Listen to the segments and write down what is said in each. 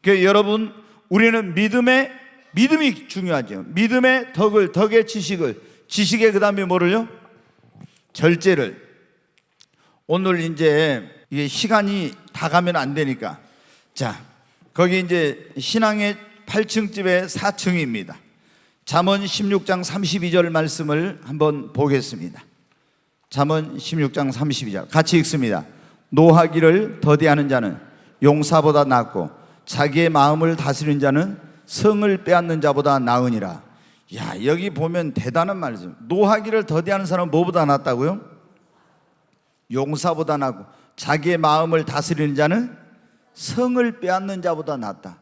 그러니까 여러분, 우리는 믿음이 중요하죠. 믿음의 덕의 지식의 그 다음에 뭐를요? 절제를. 오늘 이제 이게 시간이 다 가면 안 되니까, 자, 거기 이제 신앙의 8층 집의 4층입니다. 잠언 16장 32절 말씀을 한번 보겠습니다. 잠언 16장 32절 같이 읽습니다. 노하기를 더디하는 자는 용사보다 낫고 자기의 마음을 다스리는 자는 성을 빼앗는 자보다 나으니라. 야, 여기 보면 대단한 말이죠. 노하기를 더디하는 사람은 뭐보다 낫다고요? 용사보다 낫고 자기의 마음을 다스리는 자는 성을 빼앗는 자보다 낫다.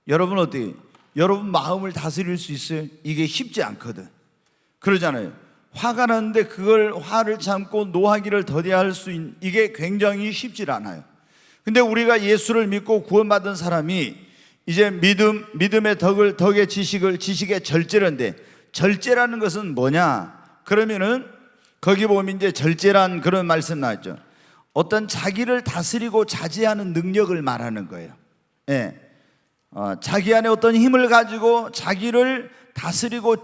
여러분 어떻게, 여러분 마음을 다스릴 수 있어요? 이게 쉽지 않거든. 그러잖아요. 화가 나는데 그걸 화를 참고 노하기를 더디할 수 있는, 이게 굉장히 쉽지 않아요. 근데 우리가 예수를 믿고 구원받은 사람이 이제 믿음의 덕의 지식의 절제인데, 절제라는 것은 뭐냐? 그러면은 거기 보면 이제 절제란 그런 말씀 나왔죠. 어떤 자기를 다스리고 자제하는 능력을 말하는 거예요. 예. 자기 안에 어떤 힘을 가지고 자기를 다스리고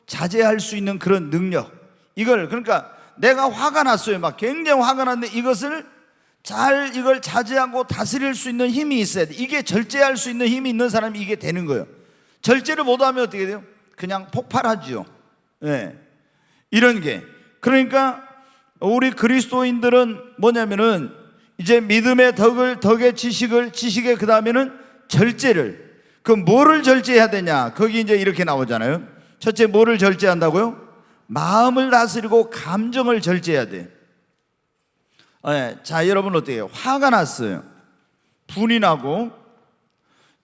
자제할 수 있는 그런 능력. 이걸, 그러니까 내가 화가 났어요. 막 굉장히 화가 났는데 이걸 자제하고 다스릴 수 있는 힘이 있어야 돼. 이게 절제할 수 있는 힘이 있는 사람이 이게 되는 거예요. 절제를 못하면 어떻게 돼요? 그냥 폭발하죠. 예. 이런 게. 그러니까 우리 그리스도인들은 뭐냐면은 이제 믿음의 덕의 지식의 그 다음에는 절제를. 그럼 뭐를 절제해야 되냐? 거기 이제 이렇게 나오잖아요. 첫째, 뭐를 절제한다고요? 마음을 다스리고 감정을 절제해야 돼. 자, 여러분 어때요? 화가 났어요. 분이 나고,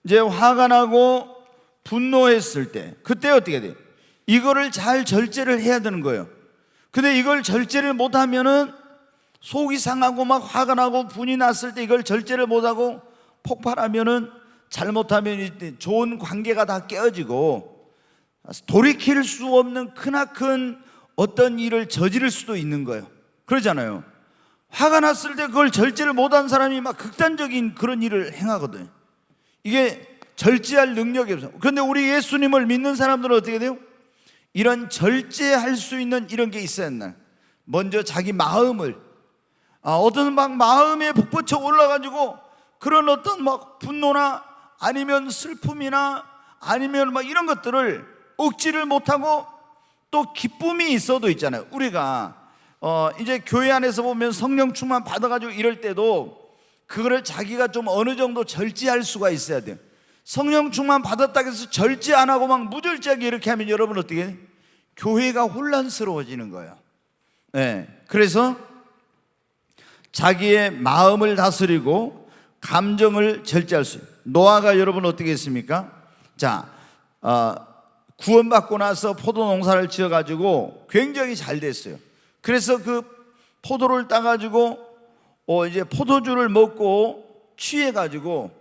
이제 화가 나고 분노했을 때, 그때 어떻게 돼요? 이거를 잘 절제를 해야 되는 거예요. 근데 이걸 절제를 못하면은 속이 상하고 막 화가 나고 분이 났을 때 이걸 절제를 못하고 폭발하면은, 잘못하면 좋은 관계가 다 깨어지고 돌이킬 수 없는 크나큰 어떤 일을 저지를 수도 있는 거예요. 그러잖아요. 화가 났을 때 그걸 절제를 못한 사람이 막 극단적인 그런 일을 행하거든요. 이게 절제할 능력이 없어요. 그런데 우리 예수님을 믿는 사람들은 어떻게 돼요? 이런 절제할 수 있는 이런 게 있어야 한다. 먼저 자기 마음을, 어떤 막 마음에 북받쳐 올라가지고 그런 어떤 막 분노나 아니면 슬픔이나 아니면 막 이런 것들을 억지를 못하고, 또 기쁨이 있어도 있잖아요. 우리가 이제 교회 안에서 보면 성령 충만 받아가지고 이럴 때도 그거를 자기가 좀 어느 정도 절제할 수가 있어야 돼요. 성령 충만 받았다고 해서 절제 안 하고 막 무절제하게 이렇게 하면 여러분 어떻게 해요? 교회가 혼란스러워지는 거예요. 네. 그래서 자기의 마음을 다스리고 감정을 절제할 수 있어요. 노아가 여러분 어떻게 했습니까? 자, 구원받고 나서 포도 농사를 지어가지고 굉장히 잘 됐어요. 그래서 그 포도를 따가지고 이제 포도주를 먹고 취해가지고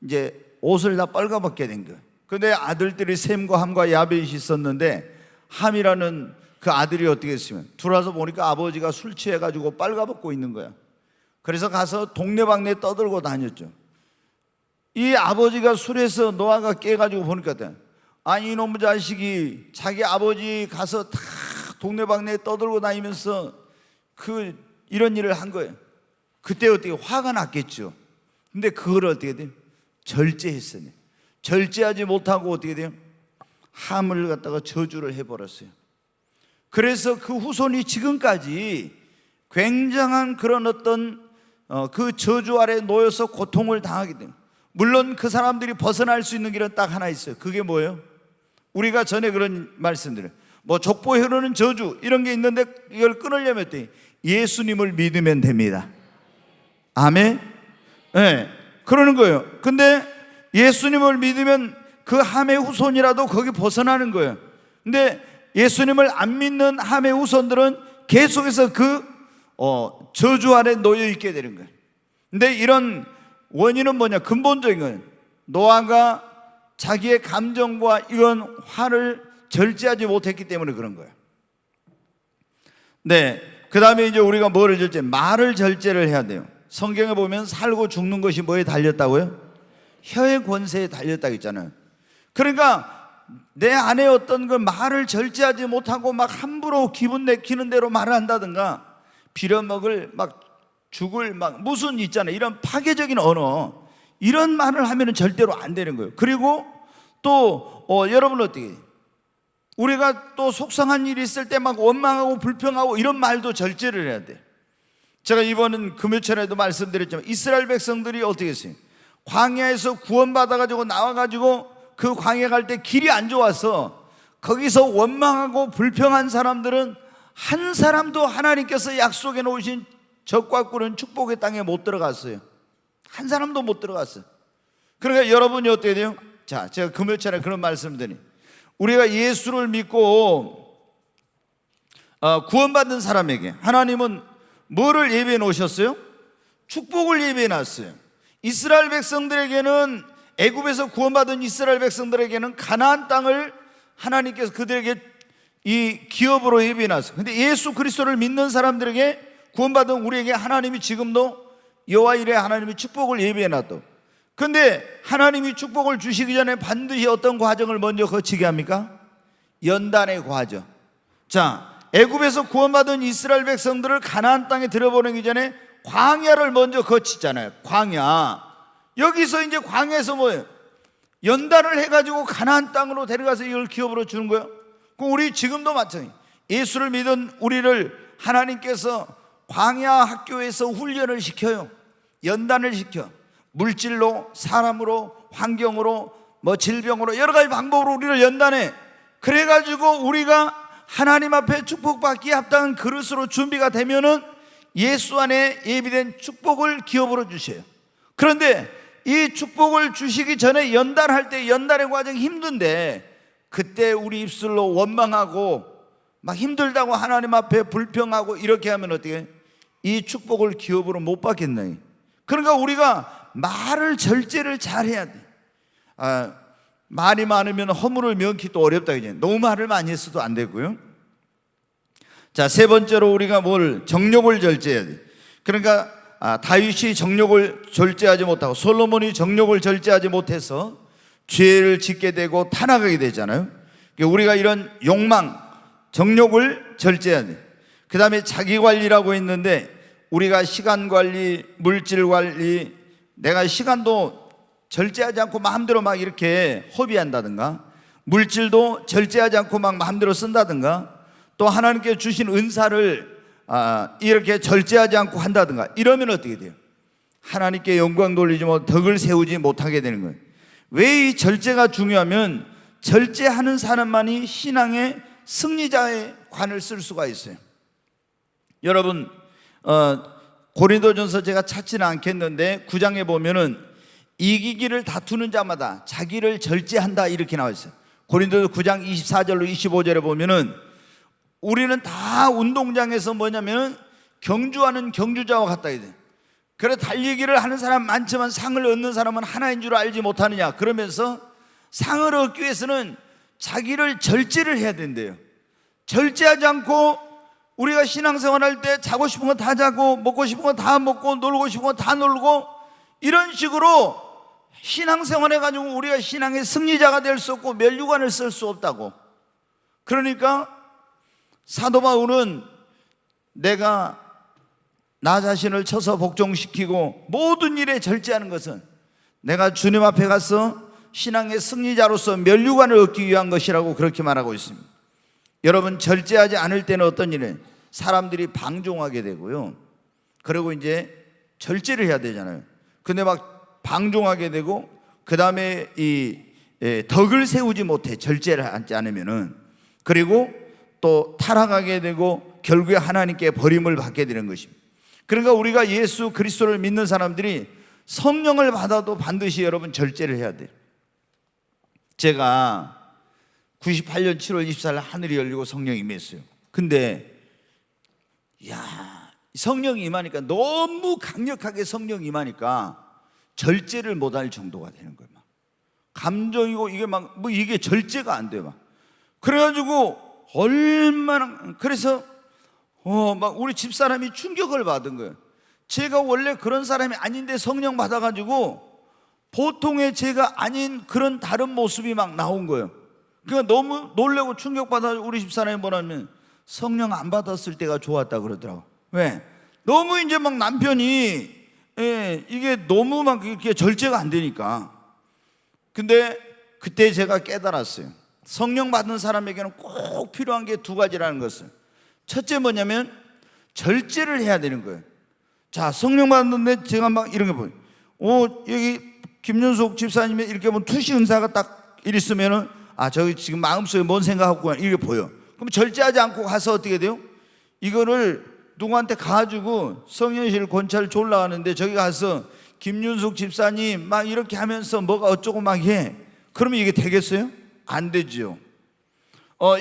이제 옷을 다 빨가벗게 된 거예요. 근데 아들들이 셈과 함과 야벳이 있었는데, 함이라는 그 아들이 어떻게 했으면 들어와서 보니까 아버지가 술 취해가지고 빨가벗고 있는 거야. 그래서 가서 동네방네 떠들고 다녔죠. 이 아버지가 술에서 노아가 깨가지고 보니까, 아니 이놈의 자식이 자기 아버지 가서 다 동네방네 떠들고 다니면서 이런 일을 한 거예요. 그때 어떻게 화가 났겠죠. 근데 그걸 어떻게 돼요? 절제했어요. 절제하지 못하고 어떻게 돼요? 함을 갖다가 저주를 해버렸어요. 그래서 그 후손이 지금까지 굉장한 그런 어떤 그 저주 아래 놓여서 고통을 당하게 돼요. 물론 그 사람들이 벗어날 수 있는 길은 딱 하나 있어요. 그게 뭐예요? 우리가 전에 그런 말씀들을, 뭐 족보에 흐르는 저주 이런 게 있는데 이걸 끊으려면 예수님을 믿으면 됩니다. 아멘. 네, 그러는 거예요. 근데 예수님을 믿으면 그 함의 후손이라도 거기 벗어나는 거예요. 근데 예수님을 안 믿는 함의 후손들은 계속해서 그 저주 아래 놓여 있게 되는 거예요. 근데 이런 원인은 뭐냐? 근본적인 건 노아가 자기의 감정과 이런 화를 절제하지 못했기 때문에 그런 거예요. 네, 그 다음에 이제 우리가 뭐를 말을 절제를 해야 돼요. 성경에 보면 살고 죽는 것이 뭐에 달렸다고요? 혀의 권세에 달렸다 했잖아요. 그러니까 내 안에 어떤 그 말을 절제하지 못하고 막 함부로 기분 내키는 대로 말을 한다든가, 빌어먹을 막 죽을 막 무슨 있잖아요, 이런 파괴적인 언어, 이런 말을 하면은 절대로 안 되는 거예요. 그리고 또 여러분 어떻게, 우리가 또 속상한 일이 있을 때 막 원망하고 불평하고 이런 말도 절제를 해야 돼. 제가 이번 금요철에도 말씀드렸지만 이스라엘 백성들이 어떻게 했어요? 광야에서 구원받아가지고 나와가지고 그 광야 갈 때 길이 안 좋아서 거기서 원망하고 불평한 사람들은 한 사람도 하나님께서 약속해 놓으신 적과 꿀은 축복의 땅에 못 들어갔어요. 한 사람도 못 들어갔어요. 그러니까 여러분이 어떻게 돼요? 자, 제가 금요철에 그런 말씀을 드리니, 우리가 예수를 믿고 구원받은 사람에게 하나님은 뭐를 예비해 놓으셨어요? 축복을 예비해 놨어요. 이스라엘 백성들에게는, 애굽에서 구원받은 이스라엘 백성들에게는 가나안 땅을 하나님께서 그들에게 이 기업으로 예비해 놨어요. 근데 예수 그리스도를 믿는 사람들에게, 구원받은 우리에게 하나님이 지금도 여호와 이레 하나님이 축복을 예비해 놨다. 근데 하나님이 축복을 주시기 전에 반드시 어떤 과정을 먼저 거치게 합니까? 연단의 과정. 자, 애굽에서 구원받은 이스라엘 백성들을 가나안 땅에 들어보내기 전에 광야를 먼저 거치잖아요. 광야. 여기서 이제 광야에서 뭐예요? 연단을 해가지고 가나안 땅으로 데려가서 이걸 기업으로 주는 거예요. 그럼 우리 지금도 마찬가지. 예수를 믿은 우리를 하나님께서 광야 학교에서 훈련을 시켜요. 연단을 시켜. 물질로, 사람으로, 환경으로, 뭐 질병으로, 여러 가지 방법으로 우리를 연단해. 그래가지고 우리가 하나님 앞에 축복받기에 합당한 그릇으로 준비가 되면은 예수 안에 예비된 축복을 기업으로 주셔요. 그런데 이 축복을 주시기 전에 연단할 때 연단의 과정이 힘든데, 그때 우리 입술로 원망하고 막 힘들다고 하나님 앞에 불평하고 이렇게 하면 어떻게, 이 축복을 기업으로 못 받겠나요? 그러니까 우리가 말을 절제를 잘 해야 돼. 말이 많으면 허물을 면키 또 어렵다. 이제 너무 말을 많이 했어도 안 되고요. 자, 세 번째로 우리가 정욕을 절제해야 돼. 그러니까 다윗이 정욕을 절제하지 못하고 솔로몬이 정욕을 절제하지 못해서 죄를 짓게 되고 타락하게 되잖아요. 그러니까 우리가 이런 욕망, 정욕을 절제해야 돼. 그 다음에 자기 관리라고 했는데, 우리가 시간 관리, 물질 관리, 내가 시간도 절제하지 않고 마음대로 막 이렇게 허비한다든가, 물질도 절제하지 않고 막 마음대로 쓴다든가, 또 하나님께 주신 은사를 이렇게 절제하지 않고 한다든가, 이러면 어떻게 돼요? 하나님께 영광 돌리지 못, 덕을 세우지 못하게 되는 거예요. 왜 이 절제가 중요하면, 절제하는 사람만이 신앙의 승리자의 관을 쓸 수가 있어요. 여러분, 고린도전서 제가 찾지는 않겠는데 9장에 보면은 이기기를 다투는 자마다 자기를 절제한다 이렇게 나와 있어요. 고린도서 9장 24절로 25절에 보면은 우리는 다 운동장에서 뭐냐면 경주하는 경주자와 같다 이래. 그래, 달리기를 하는 사람 많지만 상을 얻는 사람은 하나인 줄 알지 못하느냐. 그러면서 상을 얻기 위해서는 자기를 절제를 해야 된대요. 절제하지 않고 우리가 신앙생활할 때 자고 싶은 거 다 자고, 먹고 싶은 거 다 먹고, 놀고 싶은 거 다 놀고, 이런 식으로 신앙생활 해가지고 우리가 신앙의 승리자가 될 수 없고 면류관을 쓸 수 없다고. 그러니까 사도 바울은 내가 나 자신을 쳐서 복종시키고 모든 일에 절제하는 것은 내가 주님 앞에 가서 신앙의 승리자로서 면류관을 얻기 위한 것이라고 그렇게 말하고 있습니다. 여러분, 절제하지 않을 때는 어떤 일은 사람들이 방종하게 되고요. 그리고 이제 절제를 해야 되잖아요. 근데 막 방종하게 되고, 그 다음에 덕을 세우지 못해, 절제를 하지 않으면은. 그리고 또 타락하게 되고 결국에 하나님께 버림을 받게 되는 것입니다. 그러니까 우리가 예수 그리스도를 믿는 사람들이 성령을 받아도 반드시 여러분 절제를 해야 돼요. 제가 98년 7월 24일 하늘이 열리고 성령이 임했어요. 근데 성령이 임하니까, 너무 강력하게 성령이 임하니까 절제를 못할 정도가 되는 거예요. 막 감정이고 이게 막 이게 절제가 안 돼요. 막 그래가지고 얼마나, 그래서 막 우리 집사람이 충격을 받은 거예요. 제가 원래 그런 사람이 아닌데 성령 받아가지고 보통의 제가 아닌 그런 다른 모습이 막 나온 거예요. 그러니까 너무 놀라고 충격받아. 우리 집사람이 뭐냐면 성령 안 받았을 때가 좋았다 그러더라고. 왜? 너무 이제 막 남편이 이게 너무 막 이렇게 절제가 안 되니까. 근데 그때 제가 깨달았어요. 성령 받은 사람에게는 꼭 필요한 게 두 가지라는 것을. 첫째 뭐냐면 절제를 해야 되는 거예요. 자, 성령 받았는데 제가 막 이런 게 보여요. 여기 김윤숙 집사님이 이렇게 보면 투시 은사가 딱 이랬으면은 저기 지금 마음속에 뭔 생각하고 이렇게 보여. 그럼 절제하지 않고 가서 어떻게 돼요? 이거를 누구한테 가지고 성령실 권찰 졸라 하는데 저기 가서 김윤숙 집사님 막 이렇게 하면서 뭐가 어쩌고 막 해. 그러면 이게 되겠어요? 안 되죠.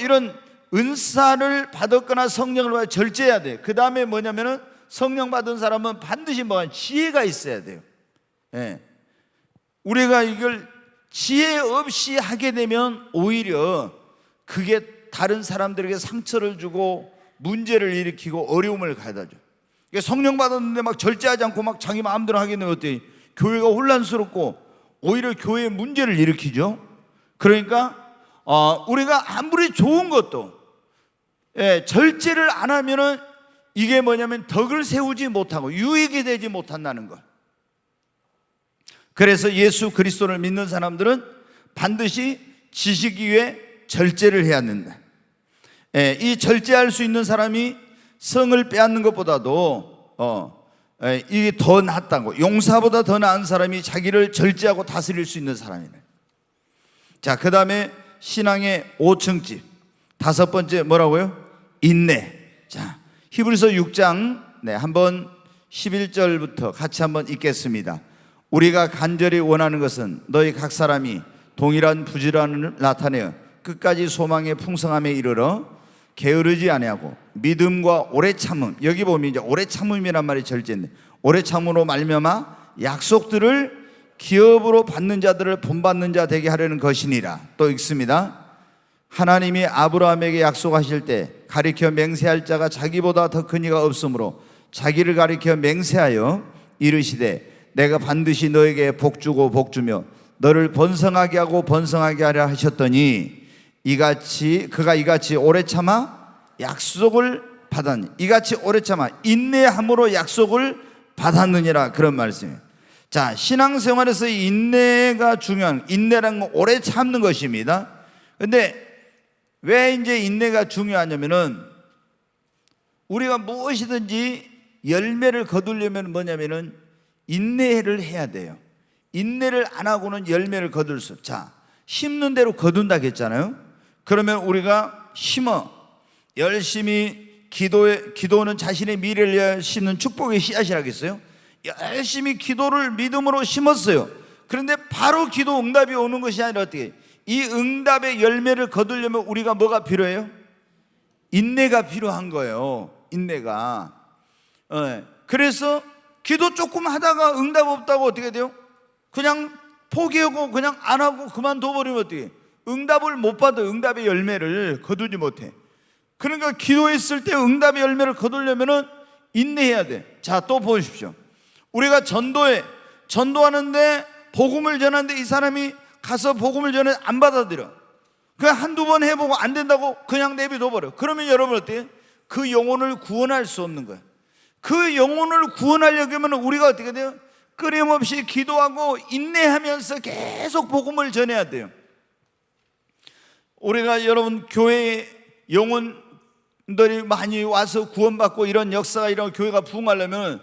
이런 은사를 받았거나 성령을 받아 절제해야 돼. 그 다음에 뭐냐면은 성령 받은 사람은 반드시 지혜가 있어야 돼요. 우리가 이걸 지혜 없이 하게 되면 오히려 그게 다른 사람들에게 상처를 주고 문제를 일으키고 어려움을 가져다 줘. 성령 받았는데 막 절제하지 않고 막 자기 마음대로 하게 되면 어때요? 교회가 혼란스럽고 오히려 교회에 문제를 일으키죠. 그러니까 우리가 아무리 좋은 것도 절제를 안 하면은 이게 뭐냐면 덕을 세우지 못하고 유익이 되지 못한다는 것. 그래서 예수 그리스도를 믿는 사람들은 반드시 지식 위에 절제를 해야 된다. 이 절제할 수 있는 사람이 성을 빼앗는 것보다도 이게 더 낫다고. 용사보다 더 나은 사람이 자기를 절제하고 다스릴 수 있는 사람이네. 자, 그 다음에 신앙의 5층집 다섯 번째 뭐라고요? 인내. 자, 히브리서 6장 한번 11절부터 같이 한번 읽겠습니다. 우리가 간절히 원하는 것은 너희 각 사람이 동일한 부지런함을 나타내어 끝까지 소망의 풍성함에 이르러 게으르지 아니하고 믿음과 오래 참음. 여기 보면 이제 오래 참음이란 말이 절제인데 오래 참음으로 말미암아 약속들을 기업으로 받는 자들을 본받는 자 되게 하려는 것이니라. 또 읽습니다. 하나님이 아브라함에게 약속하실 때 가리켜 맹세할 자가 자기보다 더 큰 이가 없으므로 자기를 가리켜 맹세하여 이르시되 내가 반드시 너에게 복주고 복주며 너를 번성하게 하고 번성하게 하려 하셨더니 그가 이같이 오래 참아 약속을 받았니. 이같이 오래 참아 인내함으로 약속을 받았느니라. 그런 말씀이에요. 자, 신앙생활에서 인내가 중요한, 인내라는 건 오래 참는 것입니다. 근데 왜 이제 인내가 중요하냐면은 우리가 무엇이든지 열매를 거두려면 뭐냐면은 인내를 해야 돼요. 인내를 안 하고는 열매를 거둘 수 없어요. 자, 심는 대로 거둔다 했잖아요. 그러면 우리가 심어 열심히 기도는 자신의 미래를 위하여 심는 축복의 씨앗이라고 했어요. 열심히 기도를 믿음으로 심었어요. 그런데 바로 기도 응답이 오는 것이 아니라 어떻게 이 응답의 열매를 거두려면 우리가 뭐가 필요해요? 인내가 필요한 거예요. 인내가. 그래서 기도 조금 하다가 응답 없다고 어떻게 돼요? 그냥 포기하고 그냥 안 하고 그만둬 버리면 어떻게? 응답을 못 받아. 응답의 열매를 거두지 못해. 그러니까 기도했을 때 응답의 열매를 거두려면은 인내해야 돼. 자, 또 보십시오. 우리가 전도하는데 복음을 전하는데 이 사람이 가서 복음을 전해 안 받아들여. 그냥 한두 번 해보고 안 된다고 그냥 내비둬 버려. 그러면 여러분 어때요? 그 영혼을 구원할 수 없는 거예요. 그 영혼을 구원하려고 하면 우리가 어떻게 돼요? 끊임없이 기도하고 인내하면서 계속 복음을 전해야 돼요. 우리가 여러분 교회에 영혼들이 많이 와서 구원받고 이런 역사가 이런 교회가 부흥하려면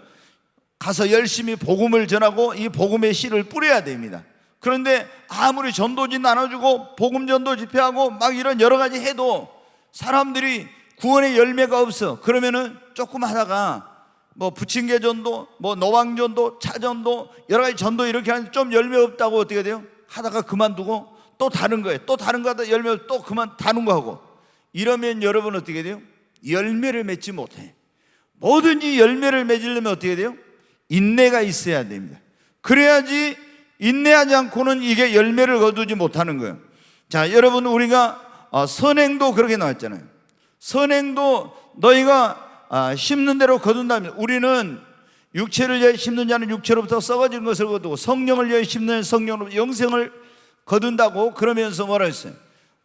가서 열심히 복음을 전하고 이 복음의 씨를 뿌려야 됩니다. 그런데 아무리 전도지 나눠주고 복음 전도 집회하고 막 이런 여러 가지 해도 사람들이 구원의 열매가 없어. 그러면은 조금 하다가 뭐 부침개 전도, 뭐 노방 전도, 차전도 여러 가지 전도 이렇게 하는데 좀 열매 없다고 어떻게 돼요? 하다가 그만두고 또 다른 거예요. 또 다른 거 하다 열매 또 그만 다른 거 하고 이러면 여러분 어떻게 돼요? 열매를 맺지 못해. 뭐든지 열매를 맺으려면 어떻게 돼요? 인내가 있어야 됩니다. 그래야지 인내하지 않고는 이게 열매를 거두지 못하는 거예요. 자, 여러분 우리가 선행도 그렇게 나왔잖아요. 선행도 너희가 심는 대로 거둔다면 우리는 육체를 위해 심는 자는 육체로부터 썩어지는 것을 거두고 성령을 위해 심는 자는 성령으로부터 영생을 거둔다고 그러면서 뭐라 했어요?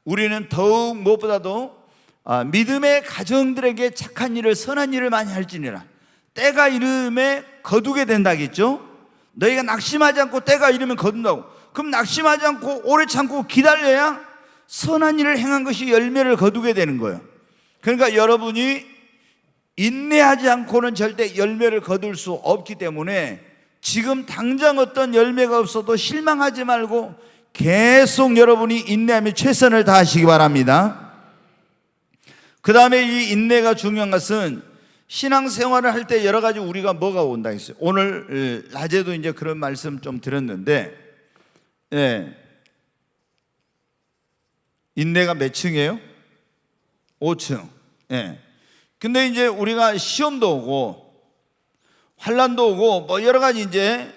우리는 더욱 무엇보다도 믿음의 가정들에게 착한 일을 선한 일을 많이 할지니라. 때가 이름에 거두게 된다겠죠. 너희가 낙심하지 않고 때가 이르면 거둔다고. 그럼 낙심하지 않고 오래 참고 기다려야 선한 일을 행한 것이 열매를 거두게 되는 거예요. 그러니까 여러분이 인내하지 않고는 절대 열매를 거둘 수 없기 때문에 지금 당장 어떤 열매가 없어도 실망하지 말고 계속 여러분이 인내하며 최선을 다하시기 바랍니다. 그 다음에 이 인내가 중요한 것은 신앙생활을 할 때 여러 가지 우리가 뭐가 온다 했어요. 오늘 낮에도 이제 그런 말씀 좀 드렸는데, 인내가 몇 층이에요? 5층. 근데 이제 우리가 시험도 오고 환난도 오고 뭐 여러 가지 이제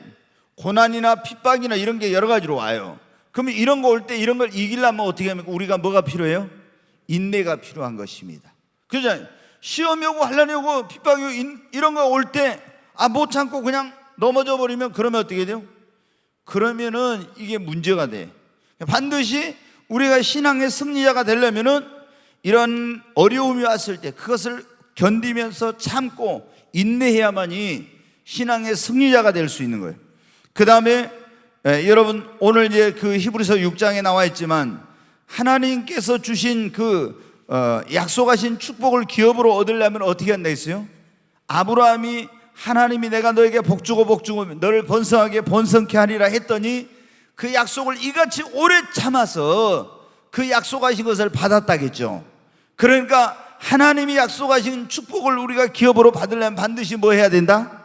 고난이나 핍박이나 이런 게 여러 가지로 와요. 그러면 이런 거 올 때 이런 걸 이기려면 어떻게 하면 우리가 뭐가 필요해요? 인내가 필요한 것입니다. 그죠? 시험이 오고 환난이 오고 핍박이 오고 이런 거 올 때 못 참고 그냥 넘어져 버리면 그러면 어떻게 돼요? 그러면은 이게 문제가 돼. 반드시 우리가 신앙의 승리자가 되려면은 이런 어려움이 왔을 때 그것을 견디면서 참고 인내해야만이 신앙의 승리자가 될 수 있는 거예요. 그 다음에 여러분 오늘 이제 그 히브리서 6장에 나와 있지만 하나님께서 주신 그 약속하신 축복을 기업으로 얻으려면 어떻게 한다 했어요? 아브라함이 하나님이 내가 너에게 복주고 복주고 너를 번성하게 번성케 하리라 했더니 그 약속을 이같이 오래 참아서 그 약속하신 것을 받았다겠죠. 그러니까 하나님이 약속하신 축복을 우리가 기업으로 받으려면 반드시 뭐 해야 된다?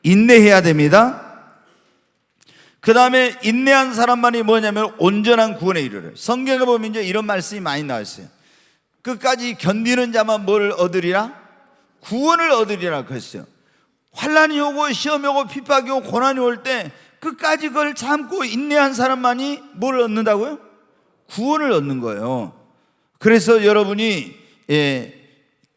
인내해야 됩니다. 그 다음에 인내한 사람만이 뭐냐면 온전한 구원에 이르러. 성경에 보면 이제 이런 말씀이 많이 나와 있어요. 끝까지 견디는 자만 뭘 얻으리라? 구원을 얻으리라 그랬어요. 환난이 오고 시험이 오고 핍박이 오고 고난이 올 때 끝까지 그걸 참고 인내한 사람만이 뭘 얻는다고요? 구원을 얻는 거예요. 그래서 여러분이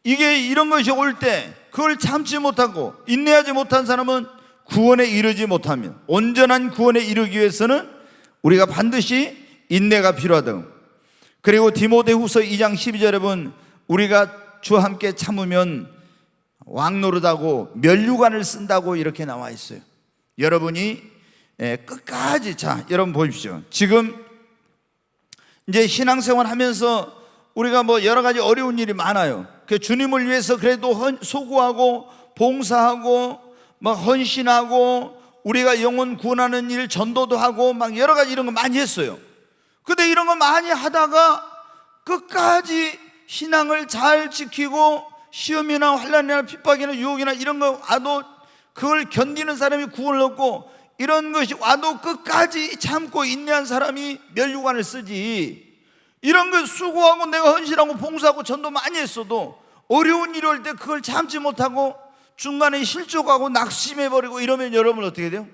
이게 이런 것이 올 때 그걸 참지 못하고 인내하지 못한 사람은 구원에 이르지 못합니다. 온전한 구원에 이르기 위해서는 우리가 반드시 인내가 필요하다. 그리고 디모데후서 2장 12절에 보면 우리가 주와 함께 참으면 왕노릇하고 면류관을 쓴다고 이렇게 나와 있어요. 여러분이 끝까지 여러분 보십시오. 지금 이제 신앙생활 하면서 우리가 뭐 여러 가지 어려운 일이 많아요. 그 주님을 위해서 그래도 소구하고 봉사하고 막 헌신하고 우리가 영혼 구원하는 일 전도도 하고 막 여러 가지 이런 거 많이 했어요. 근데 이런 거 많이 하다가 끝까지 신앙을 잘 지키고 시험이나 환난이나 핍박이나 유혹이나 이런 거 와도 그걸 견디는 사람이 구원을 얻고 이런 것이 와도 끝까지 참고 인내한 사람이 면류관을 쓰지. 이런 걸 수고하고 내가 헌신하고 봉사하고 전도 많이 했어도 어려운 일이 올 때 그걸 참지 못하고 중간에 실족하고 낙심해버리고 이러면 여러분 어떻게 돼요?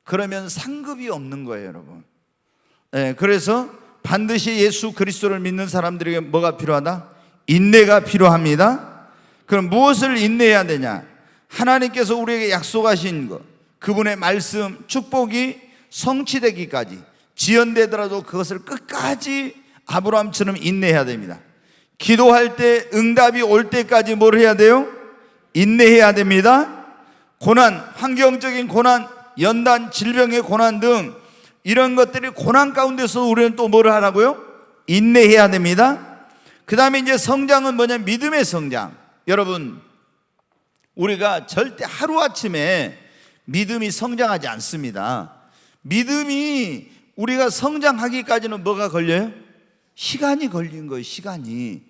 그러면 상급이 없는 거예요, 여러분. 그래서 반드시 예수 그리스도를 믿는 사람들에게 뭐가 필요하다? 인내가 필요합니다. 그럼 무엇을 인내해야 되냐? 하나님께서 우리에게 약속하신 것, 그분의 말씀, 축복이 성취되기까지 지연되더라도 그것을 끝까지 아브라함처럼 인내해야 됩니다. 기도할 때 응답이 올 때까지 뭘 해야 돼요? 인내해야 됩니다. 고난, 환경적인 고난, 연단, 질병의 고난 등 이런 것들이 고난 가운데서 우리는 또 뭘 하라고요? 인내해야 됩니다. 그 다음에 이제 성장은 뭐냐면 믿음의 성장. 여러분, 우리가 절대 하루아침에 믿음이 성장하지 않습니다. 믿음이 우리가 성장하기까지는 뭐가 걸려요? 시간이 걸린 거예요. 시간이.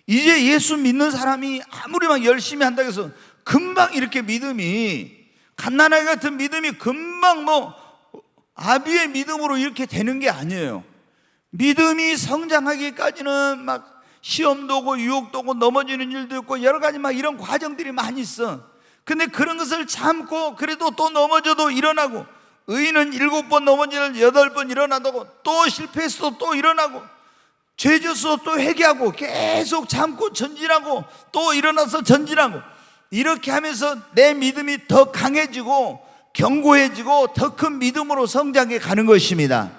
이제 예수 믿는 사람이 아무리 막 열심히 한다고 해서 금방 이렇게 믿음이, 갓난아기 같은 믿음이 금방 뭐 아비의 믿음으로 이렇게 되는 게 아니에요. 믿음이 성장하기까지는 막 시험도 오고 유혹도 오고 넘어지는 일도 있고 여러 가지 막 이런 과정들이 많이 있어. 근데 그런 것을 참고 그래도 또 넘어져도 일어나고, 의인은 7번 넘어지는 8번 일어나고, 또 실패했어도 또 일어나고, 죄졌어도 또 회개하고 계속 참고 전진하고 또 일어나서 전진하고, 이렇게 하면서 내 믿음이 더 강해지고 견고해지고 더 큰 믿음으로 성장해 가는 것입니다.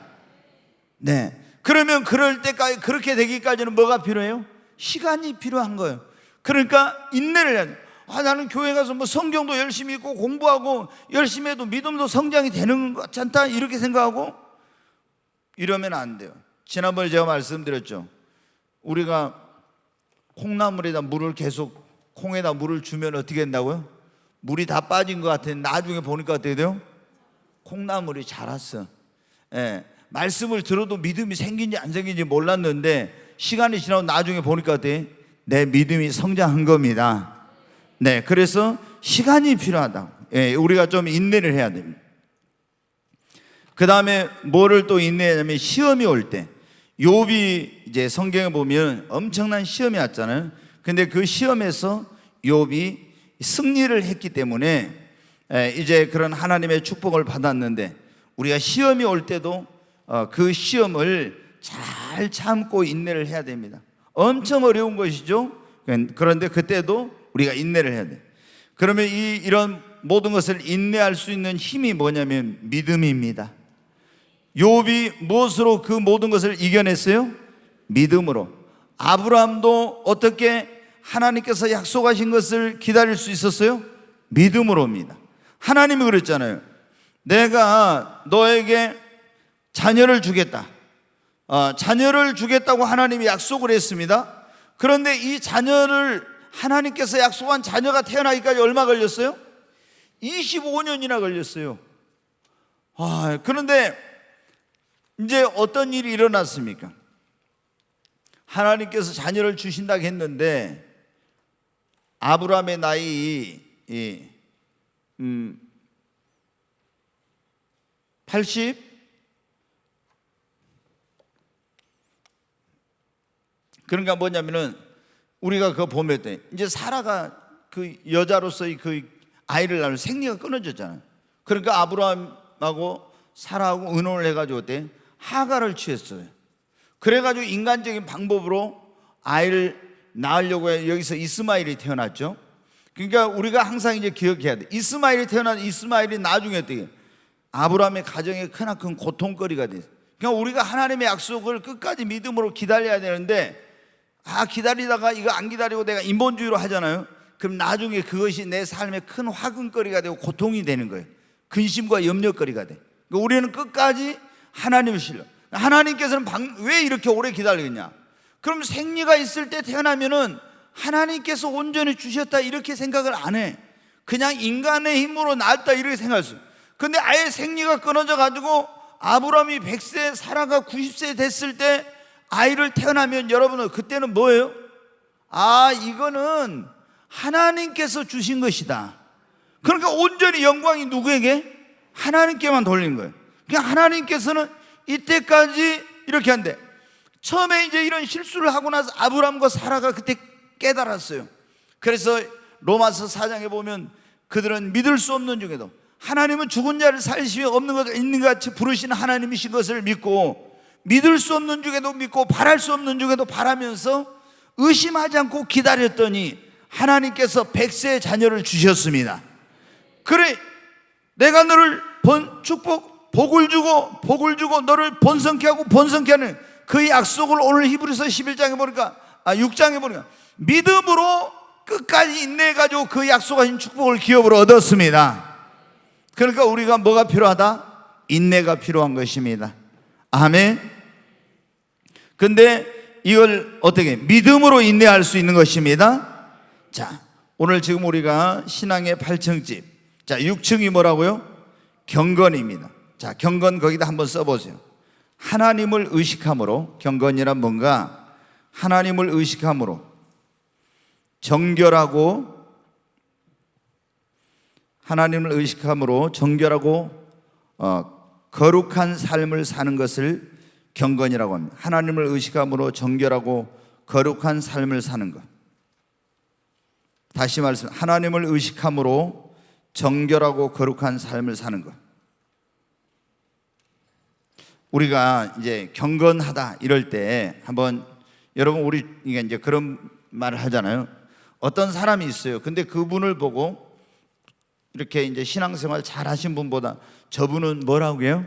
네. 그러면 그럴 때까지, 그렇게 되기까지는 뭐가 필요해요? 시간이 필요한 거예요. 그러니까 인내를 해야 돼요. 나는 교회 가서 뭐 성경도 열심히 읽고 공부하고 열심히 해도 믿음도 성장이 되는 것 같지 않다, 이렇게 생각하고 이러면 안 돼요. 지난번에 제가 말씀드렸죠. 우리가 콩나물에다 물을 계속, 콩에다 물을 주면 어떻게 된다고요? 물이 다 빠진 것 같은데 나중에 보니까 어떻게 돼요? 콩나물이 자랐어. 예, 말씀을 들어도 믿음이 생긴지 안 생긴지 몰랐는데 시간이 지나고 나중에 보니까 어때? 내 믿음이 성장한 겁니다. 네, 그래서 시간이 필요하다. 예, 우리가 좀 인내를 해야 됩니다. 그 다음에 뭐를 또 인내하냐면 시험이 올 때, 욥이 이제 성경에 보면 엄청난 시험이 왔잖아요. 근데 그 시험에서 욥이 승리를 했기 때문에 이제 그런 하나님의 축복을 받았는데, 우리가 시험이 올 때도 그 시험을 잘 참고 인내를 해야 됩니다. 엄청 어려운 것이죠. 그런데 그때도 우리가 인내를 해야 돼. 그러면 이런 모든 것을 인내할 수 있는 힘이 뭐냐면 믿음입니다. 욥이 무엇으로 그 모든 것을 이겨냈어요? 믿음으로. 아브라함도 어떻게 하나님께서 약속하신 것을 기다릴 수 있었어요? 믿음으로입니다. 하나님이 그랬잖아요. 내가 너에게 자녀를 주겠다. 자녀를 주겠다고 하나님이 약속을 했습니다. 그런데 이 자녀를, 하나님께서 약속한 자녀가 태어나기까지 얼마 걸렸어요? 25년이나 걸렸어요. 그런데 이제 어떤 일이 일어났습니까? 하나님께서 자녀를 주신다고 했는데 아브라함의 나이 80? 그러니까 뭐냐면은 우리가 그거 보면 이제 사라가 그 여자로서의 그 아이를 낳을 생리가 끊어졌잖아요. 그러니까 아브라함하고 사라하고 의논을 해가지고 어때? 하가를 취했어요. 그래가지고 인간적인 방법으로 아이를 낳으려고 해. 여기서 이스마엘이 태어났죠. 그러니까 우리가 항상 이제 기억해야 돼. 이스마엘이 태어난, 이스마엘이 나중에 어떻게? 아브라함의 가정에 크나큰 고통거리가 됐어요. 그러니까 우리가 하나님의 약속을 끝까지 믿음으로 기다려야 되는데, 기다리다가 이거 안 기다리고 내가 인본주의로 하잖아요. 그럼 나중에 그것이 내 삶에 큰 화근거리가 되고 고통이 되는 거예요. 근심과 염려거리가 돼. 그러니까 우리는 끝까지 하나님을 신뢰. 하나님께서는 왜 이렇게 오래 기다리겠냐? 그럼 생리가 있을 때 태어나면은 하나님께서 온전히 주셨다 이렇게 생각을 안 해. 그냥 인간의 힘으로 낳았다 이렇게 생각했어요. 근데 아예 생리가 끊어져 가지고 아브라함이 100세, 사라가 90세 됐을 때 아이를 태어나면 여러분은 그때는 뭐예요? 이거는 하나님께서 주신 것이다. 그러니까 온전히 영광이 누구에게? 하나님께만 돌린 거예요. 그냥 하나님께서는 이때까지 이렇게 한대. 처음에 이제 이런 실수를 하고 나서 아브라함과 사라가 그때 깨달았어요. 그래서 로마서 4장에 보면 그들은 믿을 수 없는 중에도 하나님은 죽은 자를 살리심이 없는 것을 있는 것 같이 부르시는 하나님이신 것을 믿고, 믿을 수 없는 중에도 믿고 바랄 수 없는 중에도 바라면서 의심하지 않고 기다렸더니 하나님께서 100세의 자녀를 주셨습니다. 그래, 내가 너를 복을 주고 너를 번성케 하고 번성케 하는 그 약속을 오늘 히브리서 11장에 보니까 6장에 보니까 믿음으로 끝까지 인내해가지고 그 약속하신 축복을 기업으로 얻었습니다. 그러니까 우리가 뭐가 필요하다? 인내가 필요한 것입니다. 아멘. 근데 이걸 어떻게 믿음으로 인내할 수 있는 것입니다. 자, 오늘 지금 우리가 신앙의 8층집, 자 6층이 뭐라고요? 경건입니다. 자, 경건 거기다 한번 써보세요. 하나님을 의식함으로, 경건이란 뭔가 하나님을 의식함으로 정결하고, 하나님을 의식함으로 정결하고 거룩한 삶을 사는 것을 경건이라고 합니다. 하나님을 의식함으로 정결하고 거룩한 삶을 사는 것. 다시 말씀, 하나님을 의식함으로 정결하고 거룩한 삶을 사는 것. 우리가 이제 경건하다 이럴 때 한번, 여러분 우리 이제 그런 말을 하잖아요. 어떤 사람이 있어요. 근데 그분을 보고 이렇게 이제 신앙생활 잘 하신 분보다 저분은 뭐라고 해요?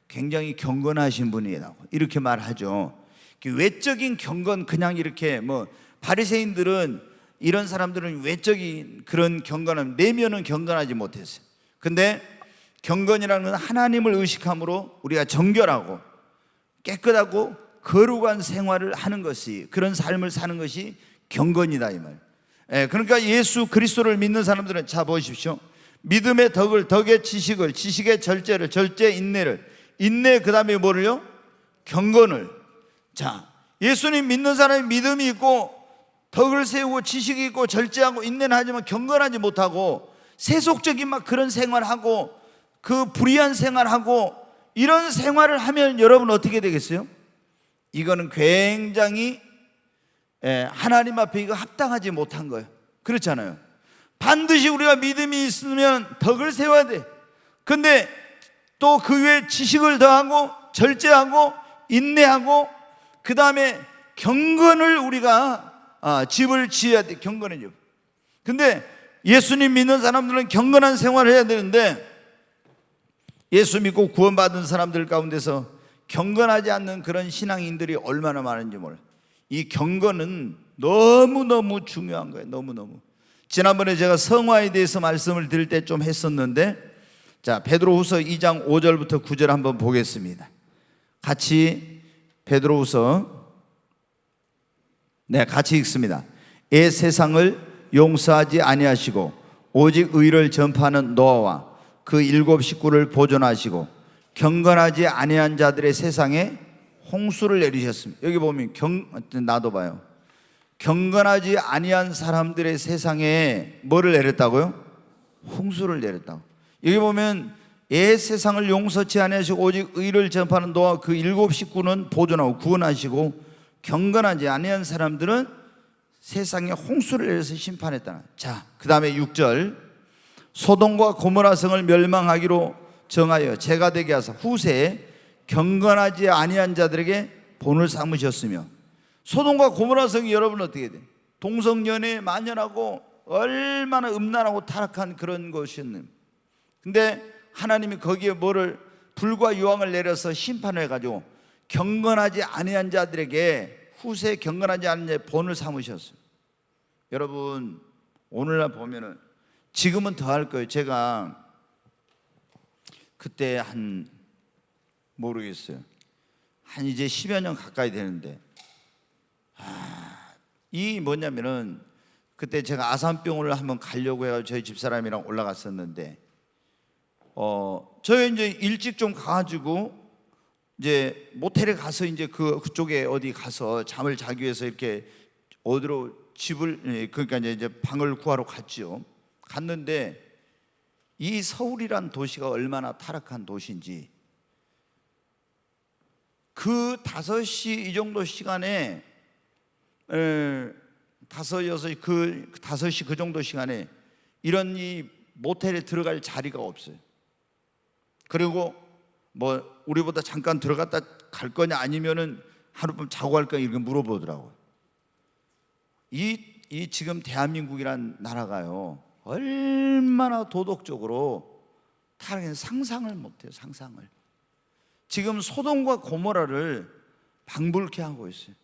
굉장히 경건하신 분이라고 이렇게 말하죠. 외적인 경건, 그냥 이렇게 뭐 바리새인들은, 이런 사람들은 외적인 그런 경건함, 내면은 경건하지 못했어요. 근데 경건이라는 건 하나님을 의식함으로 우리가 정결하고 깨끗하고 거룩한 생활을 하는 것이, 그런 삶을 사는 것이 경건이다 이 말. 그러니까 예수 그리스도를 믿는 사람들은, 자 보십시오, 믿음의 덕을, 덕의 지식을, 지식의 절제를, 절제 인내를, 인내 그 다음에 뭐를요? 경건을. 자, 예수님 믿는 사람이 믿음이 있고 덕을 세우고 지식이 있고 절제하고 인내는 하지만 경건하지 못하고 세속적인 막 그런 생활하고 그 불의한 생활하고 이런 생활을 하면 여러분 어떻게 되겠어요? 이거는 굉장히 하나님 앞에 이거 합당하지 못한 거예요. 그렇잖아요. 반드시 우리가 믿음이 있으면 덕을 세워야 돼. 근데 또 그 외에 지식을 더하고 절제하고 인내하고 그 다음에 경건을 우리가 집을 지어야 돼. 경건은요. 근데 예수님 믿는 사람들은 경건한 생활을 해야 되는데, 예수 믿고 구원받은 사람들 가운데서 경건하지 않는 그런 신앙인들이 얼마나 많은지 몰라요. 이 경건은 너무너무 중요한 거예요. 너무너무. 지난번에 제가 성화에 대해서 말씀을 드릴 때 좀 했었는데, 자, 베드로후서 2장 5절부터 9절 한번 보겠습니다. 같이 베드로후서, 같이 읽습니다. 애 세상을 용서하지 아니하시고 오직 의를 전파하는 노아와 그 7 식구를 보존하시고 경건하지 아니한 자들의 세상에 홍수를 내리셨습니다. 여기 보면 나도 봐요. 경건하지 아니한 사람들의 세상에 뭐를 내렸다고요? 홍수를 내렸다고. 여기 보면 애 세상을 용서치 아니하시고 오직 의를 전파하는 노아 그 7 식구는 보존하고 구원하시고 경건하지 아니한 사람들은 세상에 홍수를 내려서 심판했다. 자, 그 다음에 6절, 소돔과 고모라 성을 멸망하기로 정하여 제가 되게 하사 후세에 경건하지 아니한 자들에게 본을 삼으셨으며, 소돔과 고모라 성이 여러분 어떻게 돼? 동성연애에 만연하고 얼마나 음란하고 타락한 그런 곳이었는데, 근데 하나님이 거기에 뭐를, 불과 유황을 내려서 심판을 해가지고 경건하지 아니한 자들에게, 후세 경건하지 않은 자의 본을 삼으셨어요. 여러분 오늘날 보면은, 지금은 더 할 거예요. 제가 그때 모르겠어요, 한 이제 10여 년 가까이 되는데, 이 뭐냐면은 그때 제가 아산병원을 한번 가려고 해가지고 저희 집사람이랑 올라갔었는데, 저희 이제 일찍 좀 가가지고 이제 모텔에 가서 이제 그쪽에 어디 가서 잠을 자기 위해서 이렇게 어디로 집을, 그러니까 이제 방을 구하러 갔죠. 갔는데 이 서울이란 도시가 얼마나 타락한 도시인지, 그 5시 이 정도 시간에 5, 6시 그 5시 그 정도 시간에 이런 이 모텔에 들어갈 자리가 없어요. 그리고 뭐 우리보다 잠깐 들어갔다 갈 거냐 아니면은 하룻밤 자고 갈 거냐 이렇게 물어보더라고요. 이 지금 대한민국이란 나라가요, 얼마나 도덕적으로 타락해서 상상을 못해요. 상상을. 지금 소돔과 고모라를 방불케 하고 있어요.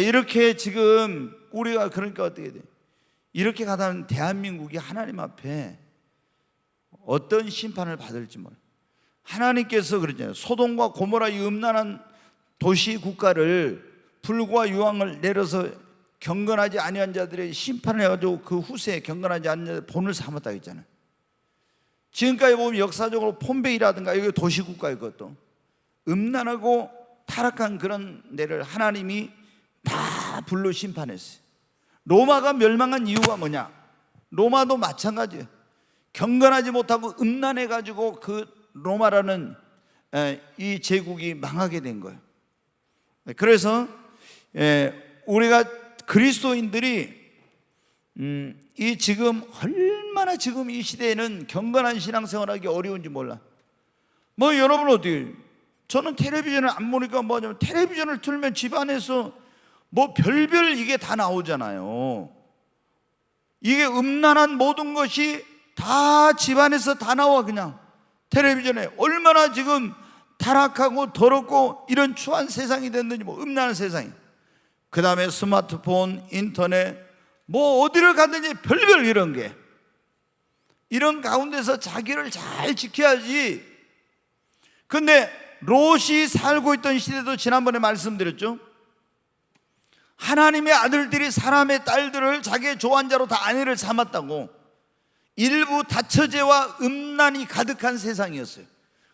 이렇게 지금 우리가, 그러니까 어떻게 돼? 이렇게 가다는 대한민국이 하나님 앞에 어떤 심판을 받을지 몰라요. 하나님께서 그러잖아요. 소돔과 고모라 이 음란한 도시 국가를 불과 유황을 내려서 경건하지 아니한 자들의 심판을 해가지고 그 후세에 경건하지 않은 자들의 본을 삼았다 했잖아요. 지금까지 보면 역사적으로 폼베이라든가 여기 도시국가의 것도 음란하고 타락한 그런 데를 하나님이 다 불로 심판했어요. 로마가 멸망한 이유가 뭐냐? 로마도 마찬가지예요. 경건하지 못하고 음란해가지고 그 로마라는 이 제국이 망하게 된 거예요. 그래서 우리가 그리스도인들이 이 지금 얼마나 지금 이 시대에는 경건한 신앙생활하기 어려운지 몰라. 뭐 여러분 어떻게, 저는 텔레비전을 안 보니까 뭐냐면 텔레비전을 틀면 집안에서 뭐 별별 이게 다 나오잖아요. 이게 음란한 모든 것이 다 집안에서 다 나와. 그냥 텔레비전에 얼마나 지금 타락하고 더럽고 이런 추한 세상이 됐는지, 뭐 음란한 세상이. 그 다음에 스마트폰, 인터넷, 뭐 어디를 갔든지 별별 이런 게, 이런 가운데서 자기를 잘 지켜야지. 근데 롯이 살고 있던 시대도 지난번에 말씀드렸죠. 하나님의 아들들이 사람의 딸들을 자기의 조환자로 다 아내를 삼았다고. 일부 다처제와 음란이 가득한 세상이었어요.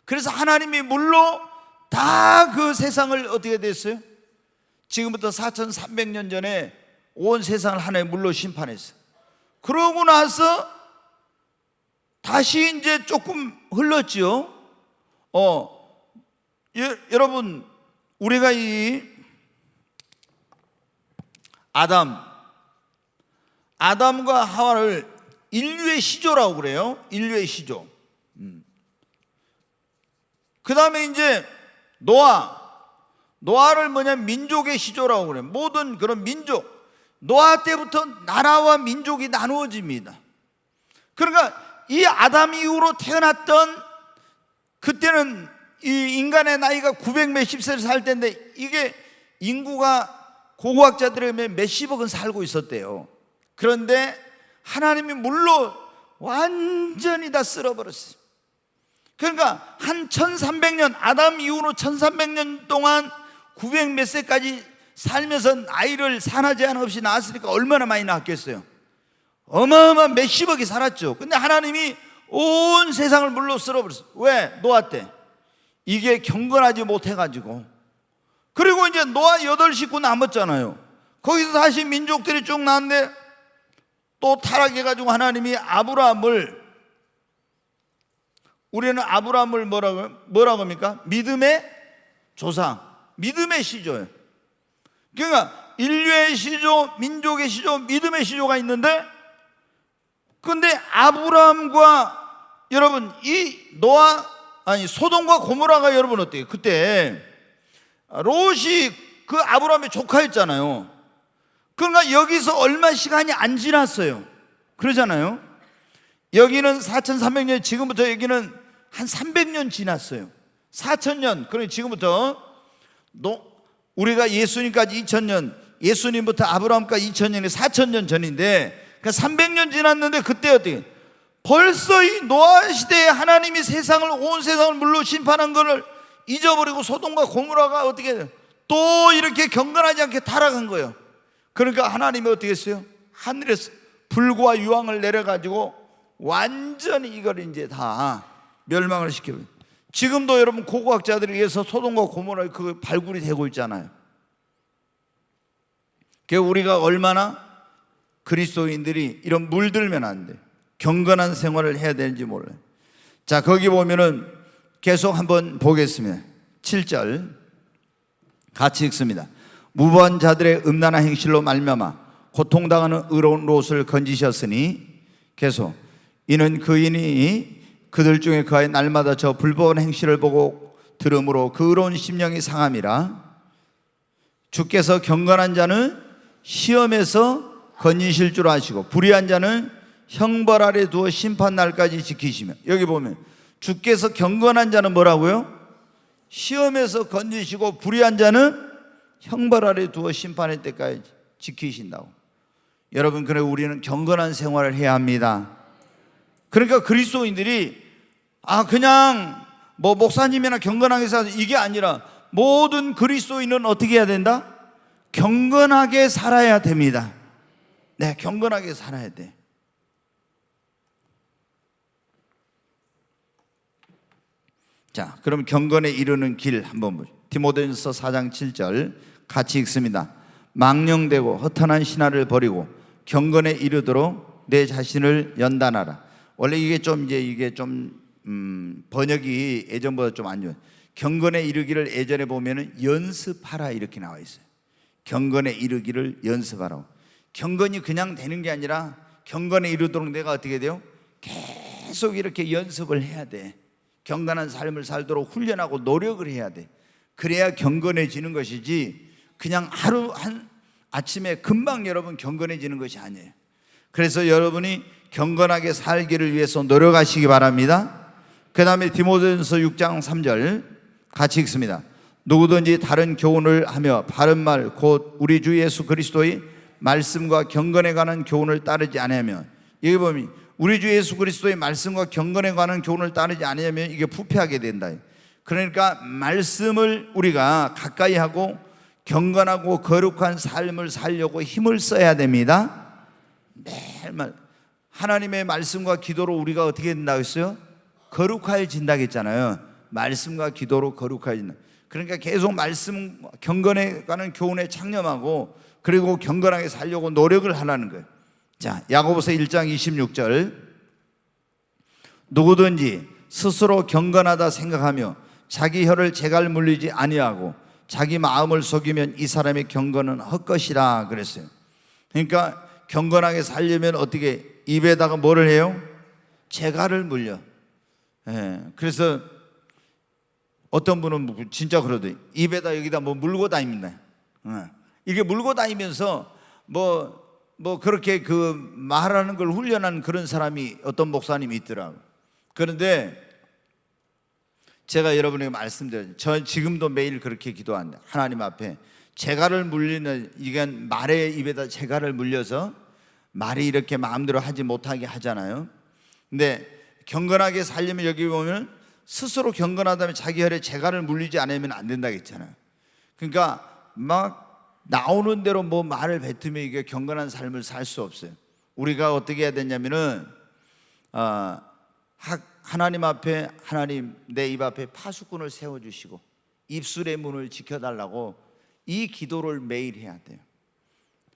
그래서 하나님이 물로 다 그 세상을 어떻게 됐어요? 지금부터 4300년 전에 온 세상을 하나의 물로 심판했어요. 그러고 나서 다시 이제 조금 흘렀지요. 여러분, 우리가 이 아담과 하와를 인류의 시조라고 그래요. 인류의 시조. 그 다음에 이제 노아를 민족의 시조라고 그래요. 모든 그런 민족, 노아 때부터 나라와 민족이 나누어집니다. 그러니까 이 아담 이후로 태어났던, 그때는 이 인간의 나이가 900 몇십 세를 살 때인데, 이게 인구가 고고학자들에 의하면 몇십억은 살고 있었대요. 그런데 하나님이 물로 완전히 다 쓸어버렸어요. 그러니까 한 1300년, 아담 이후로 1300년 동안 900 몇 세까지 살면서 아이를 산하 제한 없이 낳았으니까 얼마나 많이 낳았겠어요. 어마어마한 몇십억이 살았죠. 근데 하나님이 온 세상을 물로 쓸어버렸어요. 왜? 노아 때 이게 경건하지 못해가지고. 그리고 이제 노아 8식구 남았잖아요. 거기서 다시 민족들이 쭉 나왔는데 또 타락해가지고 하나님이 우리는 아브라함을 뭐라고 합니까? 믿음의 조상, 믿음의 시조예요. 그러니까 인류의 시조, 민족의 시조, 믿음의 시조가 있는데, 근데 아브라함과 여러분 소돔과 고모라가 여러분 어때요? 그때 롯이 그 아브라함의 조카였잖아요. 그러니까 여기서 얼마 시간이 안 지났어요. 그러잖아요. 여기는 4300년, 지금부터 여기는 한 300년 지났어요. 4000년, 그러니까 지금부터 우리가 예수님까지 2000년, 예수님부터 아브라함까지 2000년이 4000년 전인데, 그러니까 300년 지났는데 그때 어떻게? 벌써 이 노아 시대에 하나님이 온 세상을 물로 심판한 것을 잊어버리고 소돔과 고모라가 어떻게 또 이렇게 경건하지 않게 타락한 거예요. 그러니까 하나님이 어떻게 했어요? 하늘에서 불과 유황을 내려가지고 완전히 이걸 이제 다 멸망을 시켜요. 지금도 여러분 고고학자들에 의해서 소돔과 고모라 그 발굴이 되고 있잖아요. 그러니까 우리가 얼마나 그리스도인들이 이런 물들면 안 돼, 경건한 생활을 해야 되는지 몰라요. 자, 거기 보면은 계속 한번 보겠습니다. 7절 같이 읽습니다. 무고한 자들의 음란한 행실로 말미암아 고통당하는 의로운 롯을 건지셨으니, 계속 이는 그인이 그들 중에 그의 날마다 저 불법한 행실을 보고 들음으로 그 의로운 심령이 상함이라. 주께서 경건한 자는 시험에서 건지실 줄 아시고 불의한 자는 형벌 아래 두어 심판 날까지 지키시며. 여기 보면 주께서 경건한 자는 뭐라고요? 시험에서 건지시고 불의한 자는 형벌 아래 두어 심판할 때까지 지키신다고. 여러분, 그래 우리는 경건한 생활을 해야 합니다. 그러니까 그리스도인들이 그냥 목사님이나 경건하게 살아서 이게 아니라, 모든 그리스도인은 어떻게 해야 된다? 경건하게 살아야 됩니다. 네, 경건하게 살아야 돼. 자, 그럼 경건에 이르는 길 한번 보죠. 디모데전서 4장 7절 같이 읽습니다. 망령되고 허탄한 신화를 버리고 경건에 이르도록 내 자신을 연단하라. 원래 이게 좀 번역이 예전보다 좀 안 좋아요. 경건에 이르기를 예전에 보면은 연습하라 이렇게 나와 있어요. 경건에 이르기를 연습하라고. 경건이 그냥 되는 게 아니라 경건에 이르도록 내가 어떻게 돼요? 계속 이렇게 연습을 해야 돼. 경건한 삶을 살도록 훈련하고 노력을 해야 돼. 그래야 경건해지는 것이지, 그냥 아침에 금방 여러분 경건해지는 것이 아니에요. 그래서 여러분이 경건하게 살기를 위해서 노력하시기 바랍니다. 그 다음에 디모데전서 6장 3절 같이 읽습니다. 누구든지 다른 교훈을 하며 바른 말 곧 우리 주 예수 그리스도의 말씀과 경건에 관한 교훈을 따르지 아니하며, 여기 보면 우리 주 예수 그리스도의 말씀과 경건에 관한 교훈을 따르지 아니하면 이게 부패하게 된다. 그러니까 말씀을 우리가 가까이 하고 경건하고 거룩한 삶을 살려고 힘을 써야 됩니다. 매일 하나님의 말씀과 기도로 우리가 어떻게 된다고 했어요? 거룩해진다고 했잖아요. 말씀과 기도로 거룩해진다. 그러니까 계속 말씀 경건에 관한 교훈에 창념하고 그리고 경건하게 살려고 노력을 하라는 거예요. 자, 야고보서 1장 26절, 누구든지 스스로 경건하다 생각하며 자기 혀를 재갈 물리지 아니하고 자기 마음을 속이면 이 사람의 경건은 헛것이라 그랬어요. 그러니까 경건하게 살려면 어떻게 입에다가 뭐를 해요? 재갈을 물려. 그래서 어떤 분은 진짜 그러더니 입에다 여기다 뭐 물고 다닙니다. 이게 물고 다니면서 뭐 그렇게 그 말하는 걸 훈련하는 그런 사람이 어떤 목사님이 있더라고. 그런데 제가 여러분에게 말씀드려요. 저 지금도 매일 그렇게 기도한다. 하나님 앞에 재갈을 물리는, 이건 말의 입에다 재갈을 물려서 말이 이렇게 마음대로 하지 못하게 하잖아요. 근데 경건하게 살려면 여기 보면 스스로 경건하다면 자기 혈에 재갈을 물리지 않으면 안 된다고 했잖아요. 그러니까 막 나오는 대로 뭐 말을 뱉으면 이게 경건한 삶을 살 수 없어요. 우리가 어떻게 해야 되냐면은 하나님 앞에, 하나님 내 입 앞에 파수꾼을 세워주시고 입술의 문을 지켜달라고 이 기도를 매일 해야 돼요.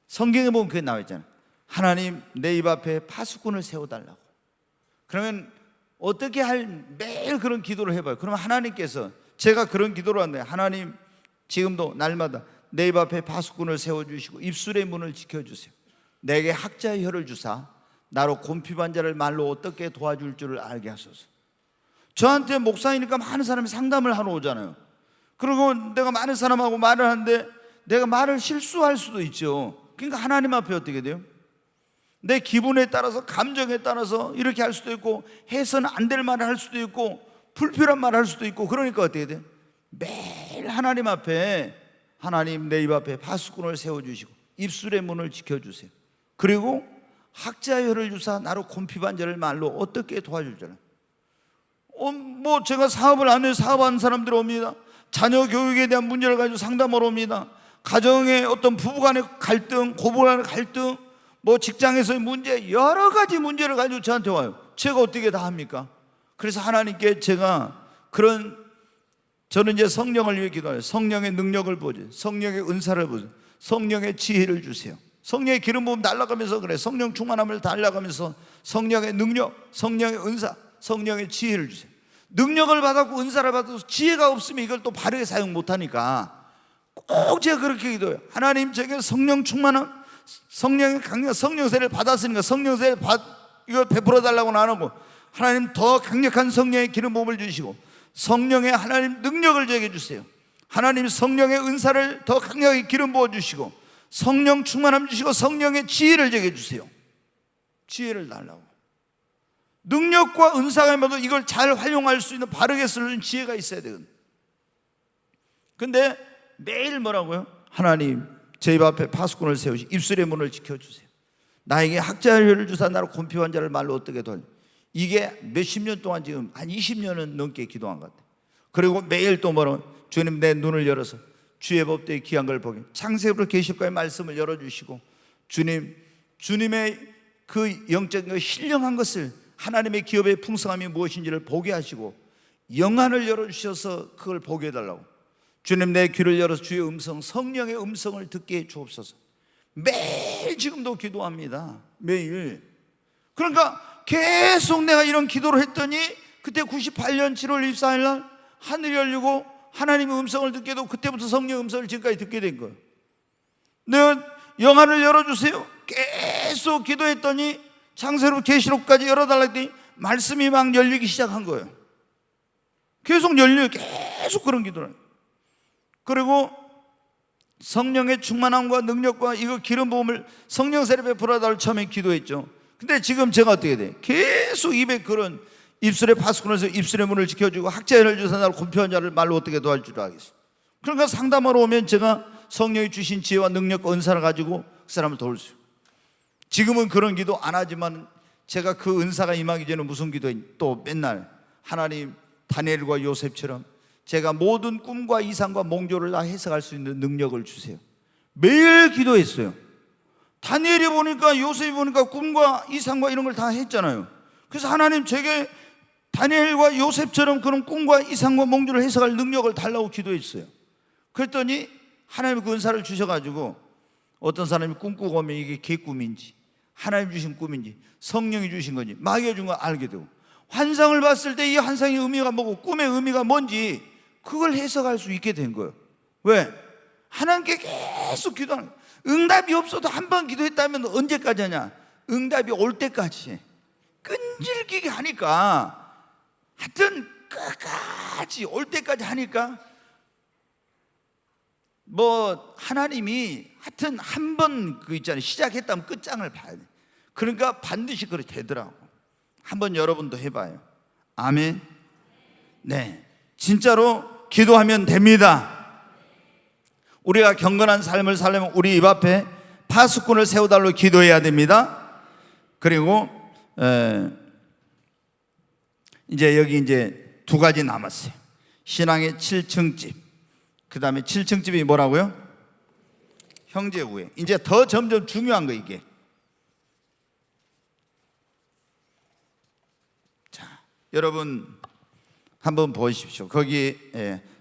성경에 보면 그게 나와 있잖아요. 하나님 내 입 앞에 파수꾼을 세워달라고. 그러면 어떻게 매일 그런 기도를 해봐요. 그러면 하나님께서, 제가 그런 기도를 한대요. 하나님 지금도 날마다 내 입 앞에 파수꾼을 세워주시고 입술의 문을 지켜주세요. 내게 학자의 혀를 주사 나로 곰핍한 자를 말로 어떻게 도와줄 줄을 알게 하소서. 저한테 목사이니까 많은 사람이 상담을 하러 오잖아요. 그리고 내가 많은 사람하고 말을 하는데 내가 말을 실수할 수도 있죠. 그러니까 하나님 앞에 어떻게 돼요? 내 기분에 따라서, 감정에 따라서 이렇게 할 수도 있고 해서는 안 될 말을 할 수도 있고 불필요한 말을 할 수도 있고, 그러니까 어떻게 돼요? 매일 하나님 앞에, 하나님 내 입 앞에 파수꾼을 세워주시고 입술의 문을 지켜주세요. 그리고 학자의 혀를 주사 나로 곰핍한 자를 말로 어떻게 도와줄 줄 알아요. 뭐 제가 사업을 하는 사업하는 사람들 옵니다. 자녀 교육에 대한 문제를 가지고 상담하러 옵니다. 가정의 어떤 부부간의 갈등, 고부간의 갈등, 뭐 직장에서의 문제, 여러 가지 문제를 가지고 저한테 와요. 제가 어떻게 다 합니까? 그래서 하나님께 제가 저는 이제 성령을 위해 기도해요. 성령의 능력을 보죠. 성령의 은사를 보죠. 성령의 지혜를 주세요. 성령의 기름 부음 날아가면서 그래. 성령 충만함을 달라가면서 성령의 능력, 성령의 은사, 성령의 지혜를 주세요. 능력을 받았고 은사를 받아서 지혜가 없으면 이걸 또 바르게 사용 못하니까 꼭 제가 그렇게 기도해요. 하나님 제게 성령 충만함, 성령의 강력, 성령세를 받았으니까 성령세 이거 베풀어 달라고는 안 하고 하나님 더 강력한 성령의 기름 부음을 주시고 성령의 하나님 능력을 제게 주세요. 하나님 성령의 은사를 더 강력하게 기름 부어 주시고 성령 충만함 주시고 성령의 지혜를 제게 주세요. 지혜를 달라고. 능력과 은사가 임해도 이걸 잘 활용할 수 있는, 바르게 쓰는 지혜가 있어야 되거든요. 근데 매일 뭐라고요? 하나님 제 입 앞에 파수꾼을 세우시고 입술의 문을 지켜주세요. 나에게 학자의 혀를 주사 나로 곰핍한 자를 말로 어떻게 도와주세요. 이게 몇십 년 동안 지금 한 20년은 넘게 기도한 것 같아요. 그리고 매일 또 뭐라고? 주님 내 눈을 열어서 주의 법도의 귀한 걸 보게, 창세부터 계시록까지 말씀을 열어주시고 주님의 그 영적인 신령한 것을, 하나님의 기업의 풍성함이 무엇인지를 보게 하시고 영안을 열어주셔서 그걸 보게 해달라고. 주님 내 귀를 열어서 주의 음성, 성령의 음성을 듣게 해 주옵소서. 매일 지금도 기도합니다. 매일. 그러니까 계속 내가 이런 기도를 했더니 그때 98년 7월 24일 날 하늘이 열리고 하나님의 음성을 듣게 되고 그때부터 성령의 음성을 지금까지 듣게 된 거예요. 내가 영안을 열어주세요. 계속 기도했더니 창세로 계시록까지 열어달라 했더니 말씀이 막 열리기 시작한 거예요. 계속 열려요. 계속 그런 기도를. 그리고 성령의 충만함과 능력과 이거 기름 부음을 성령 세례 베풀어달라고 처음에 기도했죠. 근데 지금 제가 어떻게 돼? 계속 입에 그런 입술에 파수꾼에서 입술의 문을 지켜주고 학자연을 주사 나를 곤표한 자를 말로 어떻게 도와줄 줄 알겠어. 그러니까 상담하러 오면 제가 성령이 주신 지혜와 능력과 은사를 가지고 그 사람을 도울 수 있어요. 지금은 그런 기도 안 하지만 제가 그 은사가 임하기 전에 무슨 기도해? 또 맨날 하나님 다니엘과 요셉처럼 제가 모든 꿈과 이상과 몽조를 다 해석할 수 있는 능력을 주세요. 매일 기도했어요. 다니엘이 보니까 요셉이 보니까 꿈과 이상과 이런 걸 다 했잖아요. 그래서 하나님 제게 다니엘과 요셉처럼 그런 꿈과 이상과 몽조를 해석할 능력을 달라고 기도했어요. 그랬더니 하나님이 그 은사를 주셔가지고 어떤 사람이 꿈꾸고 오면 이게 개꿈인지 하나님 주신 꿈인지 성령이 주신 건지 마귀가 준 걸 알게 되고, 환상을 봤을 때 이 환상의 의미가 뭐고 꿈의 의미가 뭔지 그걸 해석할 수 있게 된 거예요. 왜? 하나님께 계속 기도하는 거예요. 응답이 없어도 한 번 기도했다면 언제까지 하냐? 응답이 올 때까지 끈질기게 하니까, 하여튼 끝까지 올 때까지 하니까 뭐 하나님이 하여튼 한 번 그 있잖아요, 시작했다면 끝장을 봐야 돼. 그러니까 반드시 그렇게 되더라고. 한번 여러분도 해봐요. 아멘. 네, 진짜로 기도하면 됩니다. 우리가 경건한 삶을 살려면 우리 입 앞에 파수꾼을 세워달라고 기도해야 됩니다. 그리고 이제 여기 이제 두 가지 남았어요. 신앙의 7층 집. 그 다음에 7층 집이 뭐라고요? 형제 우애. 이제 더 점점 중요한 거 이게. 자, 여러분 한번 보십시오. 거기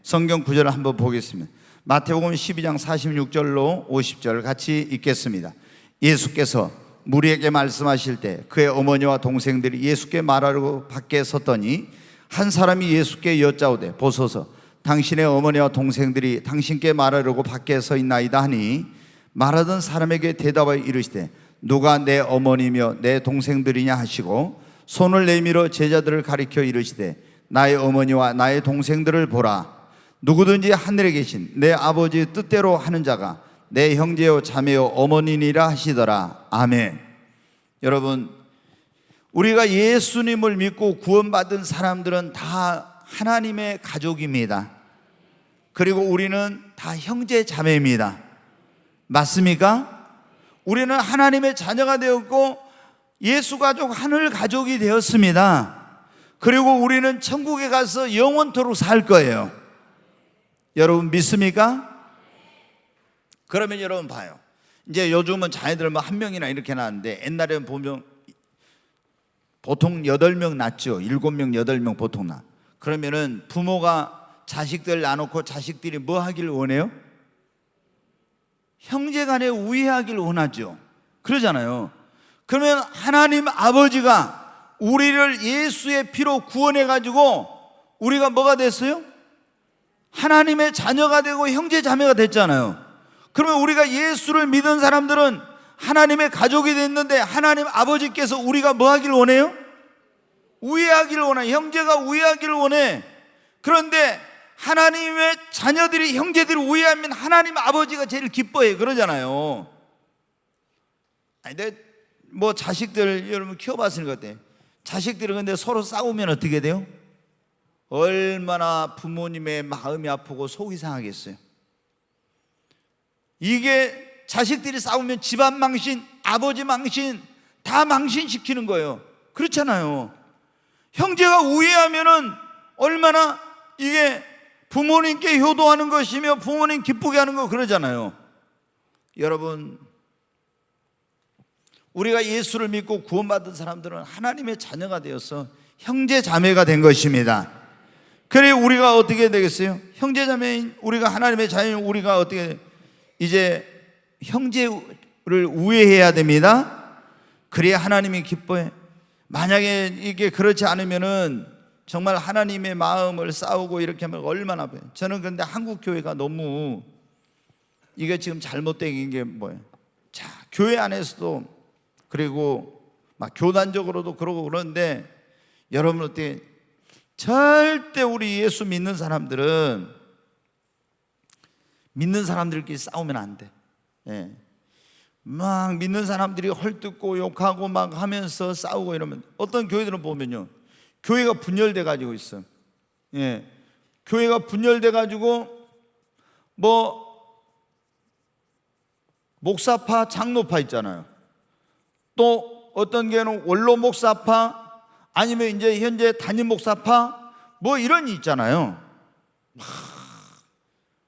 성경 구절을 한번 보겠습니다. 마태복음 12장 46절로 50절 같이 읽겠습니다. 예수께서 무리에게 말씀하실 때 그의 어머니와 동생들이 예수께 말하려고 밖에 섰더니 한 사람이 예수께 여짜오되 보소서 당신의 어머니와 동생들이 당신께 말하려고 밖에 서 있나이다 하니, 말하던 사람에게 대답하여 이르시되 누가 내 어머니며 내 동생들이냐 하시고 손을 내밀어 제자들을 가리켜 이르시되 나의 어머니와 나의 동생들을 보라. 누구든지 하늘에 계신 내 아버지 뜻대로 하는 자가 내 형제요 자매요 어머니니라 하시더라. 아멘. 여러분, 우리가 예수님을 믿고 구원받은 사람들은 다 하나님의 가족입니다. 그리고 우리는 다 형제 자매입니다. 맞습니까? 우리는 하나님의 자녀가 되었고 예수 가족, 하늘 가족이 되었습니다. 그리고 우리는 천국에 가서 영원토록 살 거예요. 여러분 믿습니까? 그러면 여러분 봐요. 이제 요즘은 자녀들 뭐 한 명이나 이렇게 낳는데 옛날에는 보면 보통 8명 낳죠. 7명, 8명 보통 낳아. 그러면은 부모가 자식들 낳아놓고 자식들이 뭐 하길 원해요? 형제간에 우애하길 원하죠. 그러잖아요. 그러면 하나님 아버지가 우리를 예수의 피로 구원해가지고 우리가 뭐가 됐어요? 하나님의 자녀가 되고 형제 자매가 됐잖아요. 그러면 우리가 예수를 믿은 사람들은 하나님의 가족이 됐는데 하나님 아버지께서 우리가 뭐 하길 원해요? 우애하길 원해. 형제가 우애하길 원해. 그런데 하나님의 자녀들이, 형제들이 우애하면 하나님 아버지가 제일 기뻐해. 그러잖아요. 아니, 근데 뭐 자식들 여러분 키워봤으니까 어때요? 자식들이 근데 서로 싸우면 어떻게 돼요? 얼마나 부모님의 마음이 아프고 속이 상하겠어요. 이게 자식들이 싸우면 집안 망신, 아버지 망신 다 망신시키는 거예요. 그렇잖아요. 형제가 우애하면은 얼마나 이게 부모님께 효도하는 것이며 부모님 기쁘게 하는 거 그러잖아요. 여러분, 우리가 예수를 믿고 구원받은 사람들은 하나님의 자녀가 되어서 형제 자매가 된 것입니다. 그래 우리가 어떻게 되겠어요? 형제 자매인 우리가 하나님의 자녀인 우리가 어떻게 이제 형제를 우애해야 됩니다. 그래야 하나님이 기뻐해. 만약에 이게 그렇지 않으면은 정말 하나님의 마음을 싸우고 이렇게 하면 얼마나 아파요. 저는 그런데 한국 교회가 너무 이게 지금 잘못된 게 뭐예요? 자, 교회 안에서도 그리고 막 교단적으로도 그러고 그러는데 여러분 어때? 절대 우리 예수 믿는 사람들은 믿는 사람들끼리 싸우면 안 돼. 예. 막 믿는 사람들이 헐뜯고 욕하고 막 하면서 싸우고 이러면 어떤 교회들은 보면요, 교회가 분열돼 가지고 있어. 예. 교회가 분열돼 가지고 뭐 목사파, 장로파 있잖아요. 또 어떤 교회는 원로 목사파, 아니면 이제 현재 담임 목사파, 뭐 이런 이 있잖아요.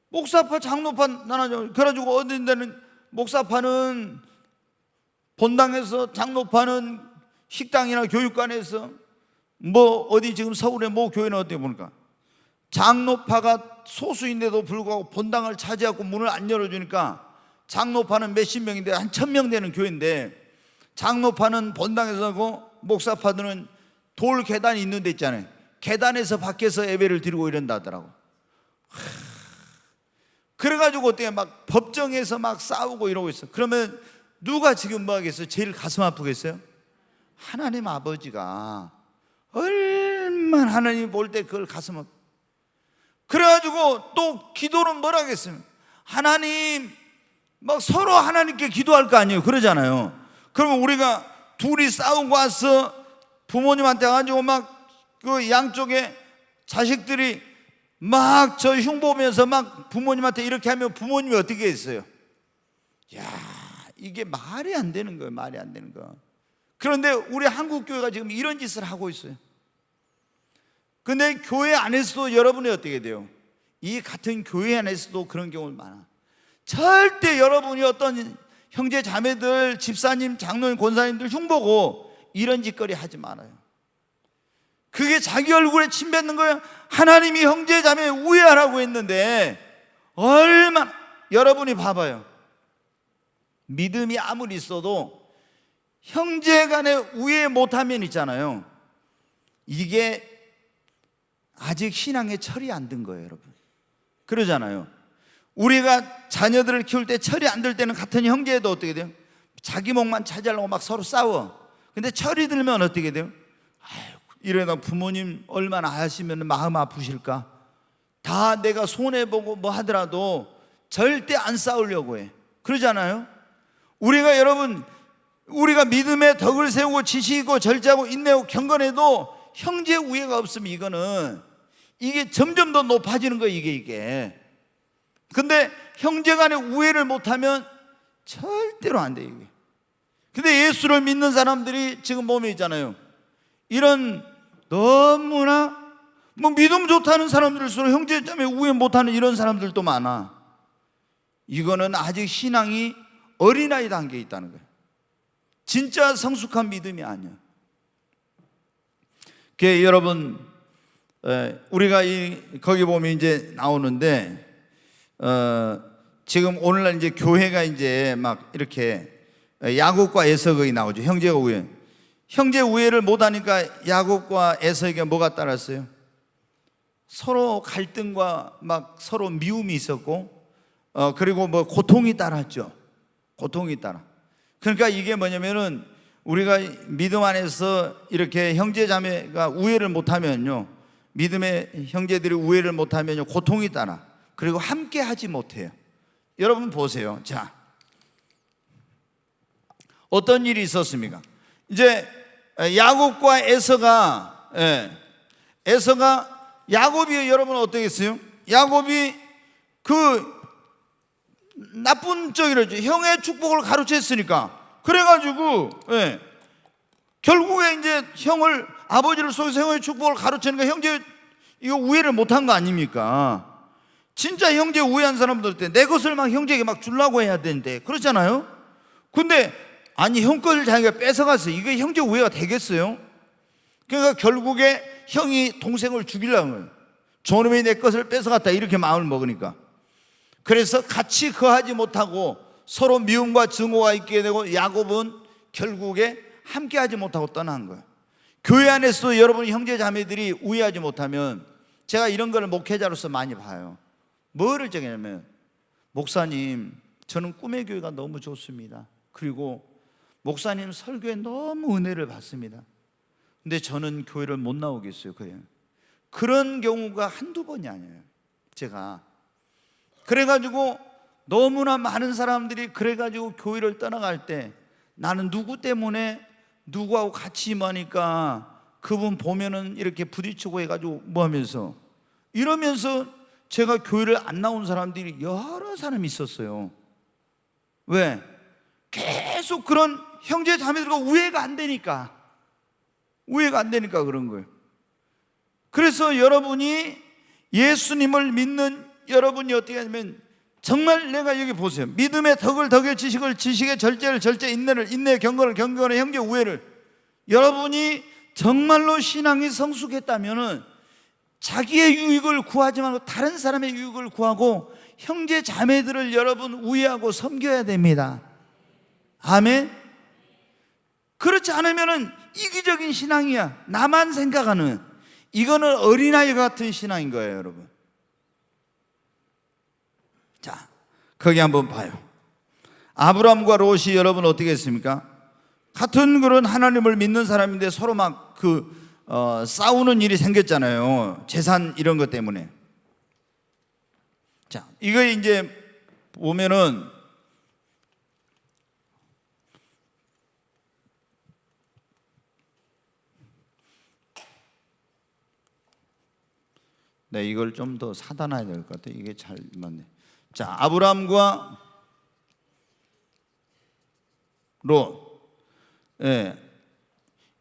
목사파, 장로파 나눠져. 그래가지고 어떤 데는 목사파는 본당에서, 장로파는 식당이나 교육관에서, 뭐 어디 지금 서울의 모 교회는 어떻게 보니까 장로파가 소수인데도 불구하고 본당을 차지하고 문을 안 열어주니까, 장로파는 몇십 명인데 한 1000명 되는 교회인데, 장로파는 본당에서 하고 목사파들은 돌 계단이 있는 데 있잖아요. 계단에서 밖에서 예배를 드리고 이런다 하더라고. 그래가지고 어떻게 막 법정에서 막 싸우고 이러고 있어. 그러면 누가 지금 뭐 하겠어요? 제일 가슴 아프겠어요? 하나님 아버지가 얼마나 하나님 볼 때 그걸 가슴 아프. 그래가지고 또 기도는 뭐라 하겠어요? 하나님, 막 서로 하나님께 기도할 거 아니에요. 그러잖아요. 그러면 우리가 둘이 싸우고 와서 부모님한테 가지고 막 그 양쪽에 자식들이 막 저 흉보면서 막 부모님한테 이렇게 하면 부모님이 어떻게 했어요? 야, 이게 말이 안 되는 거예요. 말이 안 되는 거. 그런데 우리 한국 교회가 지금 이런 짓을 하고 있어요. 근데 교회 안에서도 여러분이 어떻게 돼요? 이 같은 교회 안에서도 그런 경우는 많아. 절대 여러분이 어떤 형제 자매들, 집사님, 장로님, 권사님들 흉보고 이런 짓거리 하지 말아요. 그게 자기 얼굴에 침 뱉는 거예요. 하나님이 형제 자매 우애하라고 했는데 얼마나, 여러분이 봐봐요. 믿음이 아무리 있어도 형제 간에 우애 못하면 있잖아요, 이게 아직 신앙에 철이 안 든 거예요, 여러분. 그러잖아요. 우리가 자녀들을 키울 때 철이 안 들 때는 같은 형제도 어떻게 돼요? 자기 목만 차지하려고 막 서로 싸워. 근데 철이 들면 어떻게 돼요? 아이고, 이러다 부모님 얼마나 하시면 마음 아프실까? 다 내가 손해보고 뭐 하더라도 절대 안 싸우려고 해. 그러잖아요. 우리가, 여러분, 우리가 믿음의 덕을 세우고 지식이고 절제하고 인내하고 경건해도 형제 우애가 없으면 이게 점점 더 높아지는 거예요, 이게. 근데 형제 간에 우애를 못하면 절대로 안 돼요, 이게. 근데 예수를 믿는 사람들이 지금 보면 있잖아요, 이런 너무나 뭐 믿음 좋다는 사람들일수록 형제자매 우애 못하는 이런 사람들도 많아. 이거는 아직 신앙이 어린아이 단계에 있다는 거예요. 진짜 성숙한 믿음이 아니야. 여러분, 우리가 거기 보면 이제 나오는데, 지금 오늘날 이제 교회가 이제 막 이렇게 야곱과 에서가 나오죠. 형제가 우애. 형제 우애를 못하니까 야곱과 에서에게 뭐가 따랐어요? 서로 갈등과 막 서로 미움이 있었고, 그리고 뭐 고통이 따랐죠. 고통이 따라. 그러니까 이게 뭐냐면은, 우리가 믿음 안에서 이렇게 형제 자매가 우애를 못하면요, 믿음의 형제들이 우애를 못하면요, 고통이 따라. 그리고 함께 하지 못해요. 여러분 보세요. 자, 어떤 일이 있었습니까? 이제 야곱과 에서가, 야곱이, 여러분 어떻게 했어요? 야곱이 그 나쁜 쪽이라죠. 형의 축복을 가로챘으니까. 그래가지고 결국에 이제 아버지를 속여서 형의 축복을 가로채니까 형제 이거 우애를 못한 거 아닙니까? 진짜 형제 우애한 사람들 때 내 것을 막 형제에게 막 주려고 해야 되는데, 그렇잖아요. 근데 아니, 형 것을 자기가 뺏어갔어. 이게 형제 우애가 되겠어요? 그러니까 결국에 형이 동생을 죽이려고 해요. 저놈이 내 것을 뺏어갔다, 이렇게 마음을 먹으니까. 그래서 같이 거하지 못하고 서로 미움과 증오가 있게 되고, 야곱은 결국에 함께하지 못하고 떠난 거예요. 교회 안에서도 여러분 형제 자매들이 우애하지 못하면, 제가 이런 걸 목회자로서 많이 봐요. 뭐를 정하냐면, 목사님, 저는 꿈의 교회가 너무 좋습니다. 그리고 목사님 설교에 너무 은혜를 받습니다. 근데 저는 교회를 못 나오겠어요. 그런 경우가 한두 번이 아니에요. 제가 그래가지고 너무나 많은 사람들이 그래가지고 교회를 떠나갈 때 나는 누구 때문에 누구하고 같이 임하니까 그분 보면은 이렇게 부딪히고 해가지고 뭐 하면서 이러면서 제가 교회를 안 나온 사람들이 여러 사람이 있었어요. 왜? 계속 그런 형제 자매들과 우애가 안 되니까 그런 거예요. 그래서 여러분이 예수님을 믿는 여러분이 어떻게 하냐면 정말 내가 여기 보세요. 믿음의 덕을 덕에, 지식을 지식에, 절제를 절제, 인내를 인내, 경건을 경건에, 형제 우애를. 여러분이 정말로 신앙이 성숙했다면은 자기의 유익을 구하지 말고 다른 사람의 유익을 구하고 형제 자매들을 여러분 우애하고 섬겨야 됩니다. 아멘. 그렇지 않으면은 이기적인 신앙이야. 나만 생각하는, 이거는 어린아이 같은 신앙인 거예요, 여러분. 자, 거기 한번 봐요. 아브라함과 롯이 여러분 어떻게 했습니까? 같은 그런 하나님을 믿는 사람인데 서로 막 싸우는 일이 생겼잖아요. 재산 이런 것 때문에. 자, 이거 이제 보면은 네, 이걸 좀 더 사다 놔야 될 것 같아요. 이게 잘 맞네. 자, 아브라함과 롯. 예.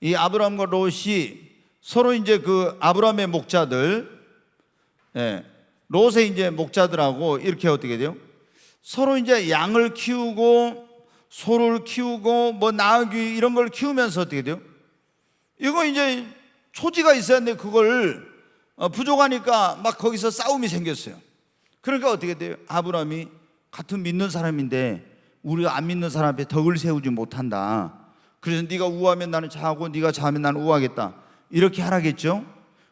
이 아브라함과 롯이 서로 이제 그 아브라함의 목자들, 예, 롯의 이제 목자들하고 이렇게 어떻게 돼요? 서로 이제 양을 키우고 소를 키우고 뭐 나귀 이런 걸 키우면서 어떻게 돼요? 이거 이제 초지가 있어야 하는데 그걸 부족하니까 막 거기서 싸움이 생겼어요. 그러니까 어떻게 돼요? 아브라함이 같은 믿는 사람인데 우리가 안 믿는 사람 앞에 덕을 세우지 못한다. 그래서 네가 우하면 나는 좌하고 네가 좌하면 나는 우하겠다. 이렇게 하라겠죠.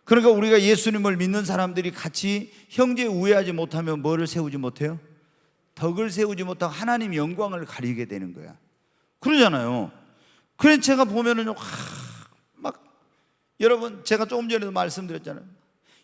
그러니까 우리가 예수님을 믿는 사람들이 같이 형제 우애하지 못하면 뭐를 세우지 못해요? 덕을 세우지 못하고 하나님 영광을 가리게 되는 거야. 그러잖아요. 그래서 제가 보면은 막 여러분 제가 조금 전에도 말씀드렸잖아요.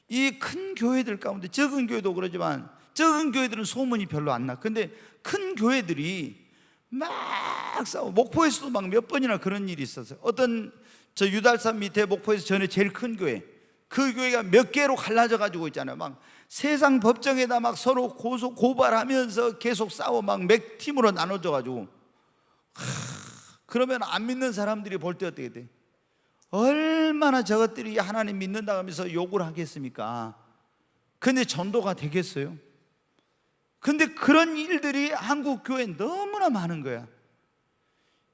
이 큰 교회들 가운데 적은 교회도 그러지만 적은 교회들은 소문이 별로 안 나. 근데 큰 교회들이 막 싸워. 목포에서도 막 몇 번이나 그런 일이 있었어요. 어떤 저 유달산 밑에 목포에서 전에 제일 큰 교회, 그 교회가 몇 개로 갈라져 가지고 있잖아요. 막 세상 법정에다 막 서로 고발하면서 계속 싸워. 막 몇 팀으로 나눠져 가지고 그러면 안 믿는 사람들이 볼 때 어떻게 돼? 얼마나 저것들이 하나님 믿는다고 하면서 욕을 하겠습니까? 근데 전도가 되겠어요? 근데 그런 일들이 한국 교회에 너무나 많은 거야.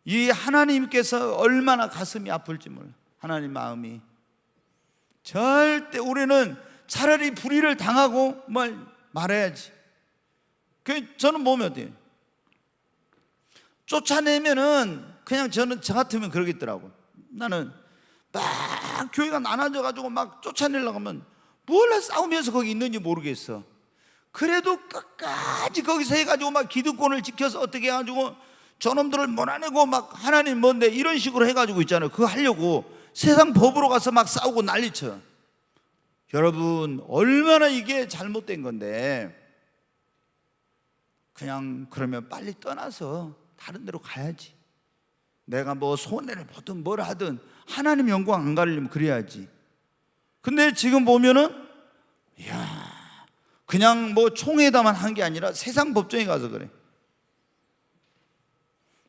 이 하나님께서 얼마나 가슴이 아플지 몰라. 하나님 마음이. 절대 우리는 차라리 불의를 당하고 말해야지. 저는 보면 어때요? 쫓아내면은 그냥 저는 저 같으면 그러겠더라고. 나는 막 교회가 나눠져 가지고 막 쫓아내려고 하면 몰라 싸우면서 거기 있는지 모르겠어. 그래도 끝까지 거기서 해가지고 막 기득권을 지켜서 어떻게 해가지고 저놈들을 몰아내고 막 하나님 뭔데 이런 식으로 해가지고 있잖아요. 그거 하려고 세상 법으로 가서 막 싸우고 난리쳐. 여러분 얼마나 이게 잘못된 건데 그냥 그러면 빨리 떠나서 다른 데로 가야지. 내가 뭐 손해를 보든 뭘 하든 하나님 영광 안 가리려면 그래야지. 근데 지금 보면은 이야 그냥 뭐 총회에다만 한 게 아니라 세상 법정에 가서 그래.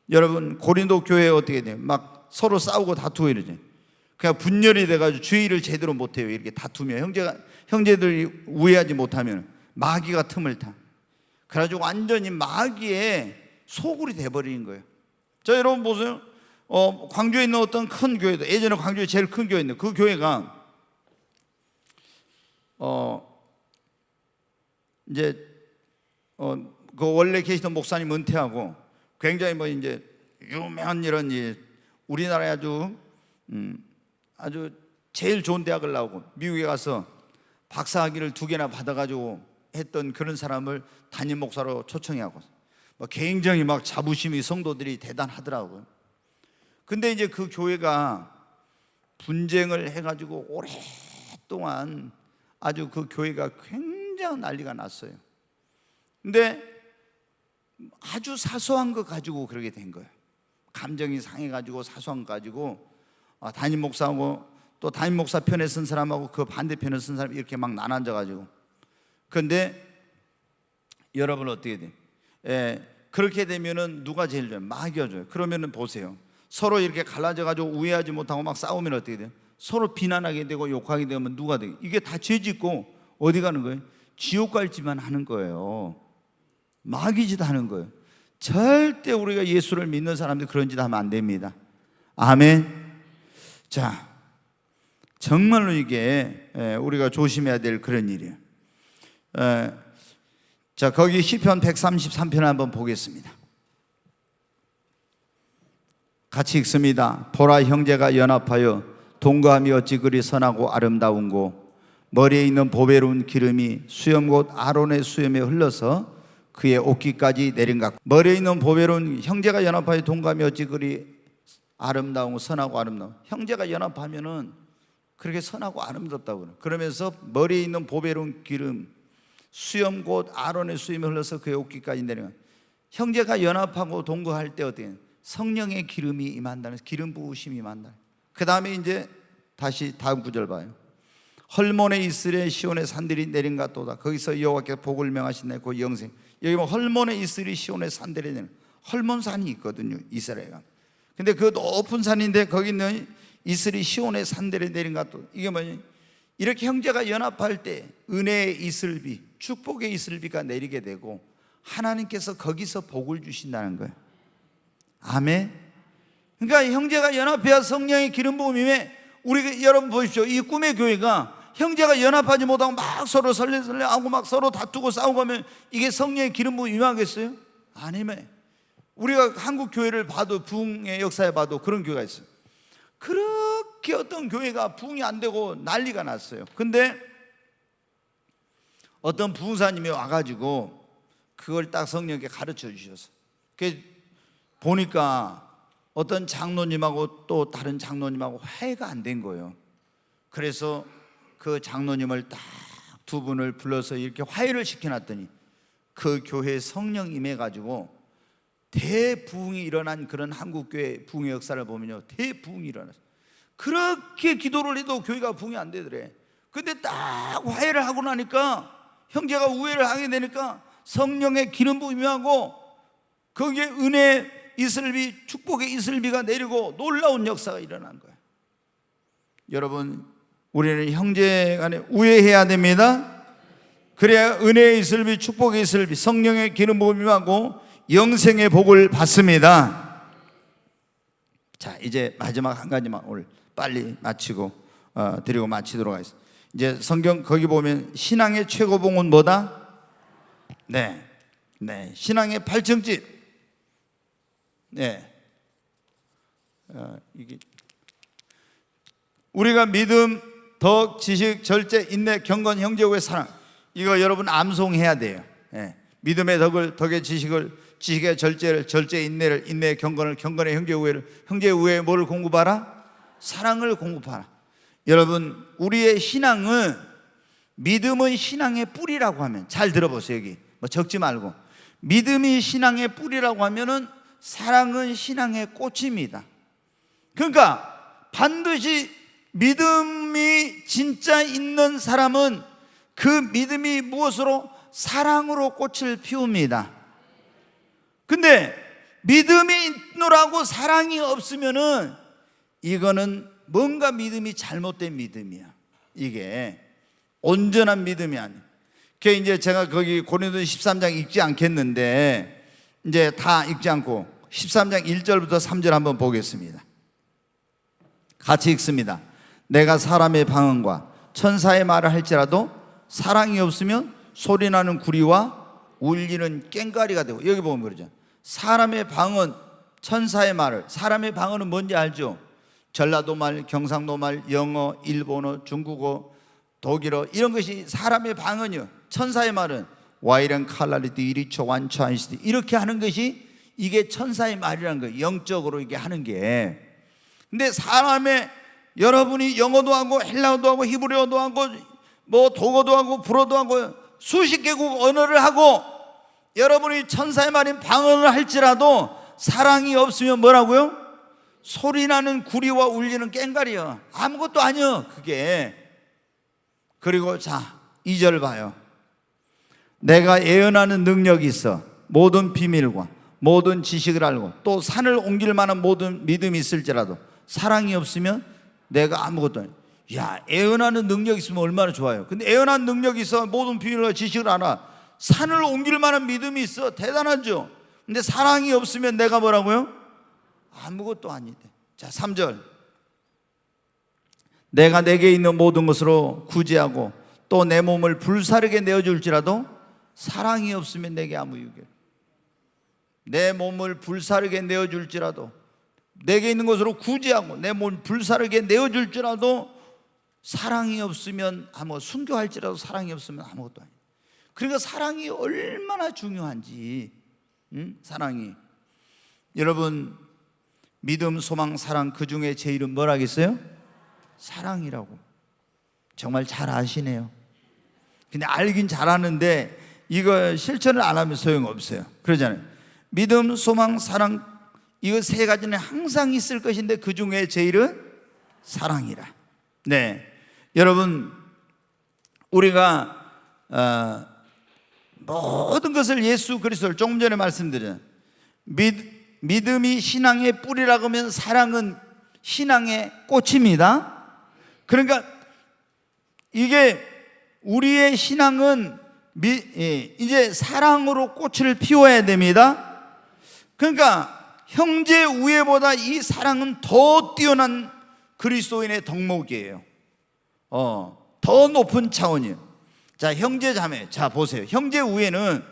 여러분 고린도 교회에 어떻게 돼요? 막 서로 싸우고 다투고 이러지. 그냥 분열이 돼가지고 주의를 제대로 못해요. 이렇게 다투면 형제들이 우애하지 못하면 마귀가 틈을 타. 그래가지고 완전히 마귀의 소굴이 돼버리는 거예요. 자 여러분 보세요. 광주에 있는 어떤 큰 교회도 예전에 광주에 제일 큰 교회 있는데 그 교회가 이제 그 원래 계시던 목사님 은퇴하고 굉장히 뭐 이제 유명한 이런 우리나라에 아주 제일 좋은 대학을 나오고 미국에 가서 박사학위를 2개나 받아가지고 했던 그런 사람을 담임 목사로 초청해하고 뭐 굉장히 막 자부심이 성도들이 대단하더라고요. 근데 이제 그 교회가 분쟁을 해가지고 오랫동안 아주 그 교회가 굉장히 난리가 났어요. 근데 아주 사소한 거 가지고 그러게 된 거예요. 감정이 상해가지고 사소한 거 가지고 담임 목사하고 또 담임 목사 편에 쓴 사람하고 그 반대편에 쓴 사람이 이렇게 막 나눠져가지고. 그런데 여러분 어떻게 돼요? 그렇게 되면은 누가 제일 좋아요? 마귀가 좋아요. 그러면은 보세요. 서로 이렇게 갈라져가지고 우애하지 못하고 막 싸우면 어떻게 돼요? 서로 비난하게 되고 욕하게 되면 누가 돼요? 이게 다 죄짓고 어디 가는 거예요? 지옥 갈지만 하는 거예요. 마귀 짓 하는 거예요. 절대 우리가 예수를 믿는 사람들 그런 짓 하면 안 됩니다. 아멘. 자, 정말로 이게 우리가 조심해야 될 그런 일이에요. 자, 거기 시편 133편 한번 보겠습니다. 같이 읽습니다. 보라, 형제가 연합하여 동거함이 어찌 그리 선하고 아름다운고, 머리에 있는 보배로운 기름이 수염 곧 아론의 수염에 흘러서 그의 옷깃까지 내린가. 머리에 있는 보배로운, 형제가 연합하여 동거함이 어찌 그리 아름다운, 선하고 아름다운. 형제가 연합하면은 그렇게 선하고 아름답다고 그래요. 그러면서 머리에 있는 보배로운 기름, 수염 곧 아론의 수염에 흘러서 그의 옷깃까지 내려가. 형제가 연합하고 동거할 때 어떻게? 성령의 기름이 임한다는, 기름 부으심이 임한다. 그 다음에 이제 다시 다음 구절 봐요. 헐몬의 이슬에 시온의 산들이 내린가 또다. 거기서 여호와께서 복을 명하시네 그 영생. 여기 뭐 헐몬의 이슬이 시온의 산들이 내린, 헐몬산이 있거든요, 이스라엘가. 근데 그 높은 산인데 거기 있는 이슬이 시온의 산들에 내린가 또. 이게 뭐냐? 이렇게 형제가 연합할 때 은혜의 이슬비, 축복의 이슬비가 내리게 되고 하나님께서 거기서 복을 주신다는 거예요. 아멘. 그러니까 형제가 연합해야 성령의 기름 부음임에, 우리 여러분 보십시오. 이 꿈의 교회가 형제가 연합하지 못하고 막 서로 설레설레하고 막 서로 다투고 싸우고 하면 이게 성령의 기름 부음 임하겠어요? 아니면 우리가 한국 교회를 봐도, 부흥의 역사에 봐도 그런 교회가 있어요. 그렇게 어떤 교회가 부흥이 안 되고 난리가 났어요. 근데 어떤 부흥사님이 와가지고 그걸 딱 성령께 가르쳐 주셨어요. 보니까 어떤 장로님하고 또 다른 장로님하고 화해가 안 된 거예요. 그래서 그 장로님을 딱 두 분을 불러서 이렇게 화해를 시켜놨더니 그 교회에 성령 임해가지고 대부흥이 일어난, 그런 한국교회 부흥의 역사를 보면요, 대부흥이 일어났어요. 그렇게 기도를 해도 교회가 부흥이 안 되더래. 근데 딱 화해를 하고 나니까, 형제가 우애를 하게 되니까 성령의 기름 부음하고 거기에 은혜 이슬비, 축복의 이슬비가 내리고 놀라운 역사가 일어난 거예요. 여러분, 우리는 형제 간에 우애해야 됩니다. 그래야 은혜의 이슬비, 축복의 이슬비, 성령의 기름 부음하고 영생의 복을 받습니다. 자, 이제 마지막 한 가지만 오늘 빨리 마치고 드리고 마치도록 하겠습니다. 이제 성경 거기 보면 신앙의 최고봉은 뭐다? 네, 신앙의 8정집. 이게 우리가 믿음, 덕, 지식, 절제, 인내, 경건, 형제, 우애, 사랑. 이거 여러분 암송해야 돼요. 믿음의 덕을, 덕의 지식을, 지식의 절제를, 절제의 인내를, 인내의 경건을, 경건의 형제, 우애를, 형제, 우애의 뭐를 공급하라? 사랑을 공급하라. 여러분, 우리의 신앙은, 믿음은 신앙의 뿌리라고 하면, 잘 들어보세요. 여기 뭐 적지 말고, 믿음이 신앙의 뿌리라고 하면은 사랑은 신앙의 꽃입니다. 그러니까 반드시 믿음이 진짜 있는 사람은 그 믿음이 무엇으로? 사랑으로 꽃을 피웁니다. 근데 믿음이 있노라고 사랑이 없으면은 이거는 뭔가 믿음이 잘못된 믿음이야. 이게 온전한 믿음이 아니야. 그게 이제 제가 거기 고린도서 13장 읽지 않겠는데, 이제 다 읽지 않고 13장 1절부터 3절 한번 보겠습니다. 같이 읽습니다. 내가 사람의 방언과 천사의 말을 할지라도 사랑이 없으면 소리나는 구리와 울리는 꽹과리가 되고. 여기 보면 그러죠. 사람의 방언, 천사의 말을. 사람의 방언은 뭔지 알죠? 전라도 말, 경상도 말, 영어, 일본어, 중국어, 독일어, 이런 것이 사람의 방언이요. 천사의 말은 와이런 칼라리드 이리초 완초안시드, 이렇게 하는 것이 이게 천사의 말이라는 거예요. 영적으로 이게 하는 게. 근데 사람의, 여러분이 영어도 하고 헬라어도 하고 히브리어도 하고 뭐 독어도 하고 불어도 하고 수십 개국 언어를 하고 여러분이 천사의 말인 방언을 할지라도 사랑이 없으면 뭐라고요? 소리나는 구리와 울리는 꽹과리요. 아무것도 아니요 그게. 그리고 자 2절 봐요. 내가 예언하는 능력이 있어 모든 비밀과 모든 지식을 알고 또 산을 옮길 만한 모든 믿음이 있을지라도 사랑이 없으면 내가 아무것도 아니야. 야, 예언하는 능력이 있으면 얼마나 좋아요. 근데 예언하는 능력이 있어 모든 비밀과 지식을 알아. 산을 옮길 만한 믿음이 있어. 대단하죠. 근데 사랑이 없으면 내가 뭐라고요? 아무것도 아니다. 자 3절. 내가 내게 있는 모든 것으로 구제하고 또 내 몸을 불사르게 내어줄지라도 사랑이 없으면 내게 아무 유익이 없다. 내 몸을 불사르게 내어줄지라도, 내게 있는 것으로 구제하고 내 몸을 불사르게 내어줄지라도 사랑이 없으면 순교할지라도 사랑이 없으면 아무것도 아니에요. 그러니까 사랑이 얼마나 중요한지. 사랑이. 여러분 믿음, 소망, 사랑 그 중에 제일은 뭐라겠어요? 사랑이라고. 정말 잘 아시네요. 근데 알긴 잘하는데 이거 실천을 안 하면 소용없어요. 그러잖아요. 믿음, 소망, 사랑 이거 세 가지는 항상 있을 것인데 그 중에 제일은 사랑이라. 네, 여러분 우리가 모든 것을 예수 그리스도를 조금 전에 말씀드린 믿음이 신앙의 뿌리라고 하면 사랑은 신앙의 꽃입니다. 그러니까 이게 우리의 신앙은 이제 사랑으로 꽃을 피워야 됩니다. 그러니까 형제 우애보다 이 사랑은 더 뛰어난 그리스도인의 덕목이에요. 더 높은 차원이에요. 자, 형제 자매. 자, 보세요. 형제 우애는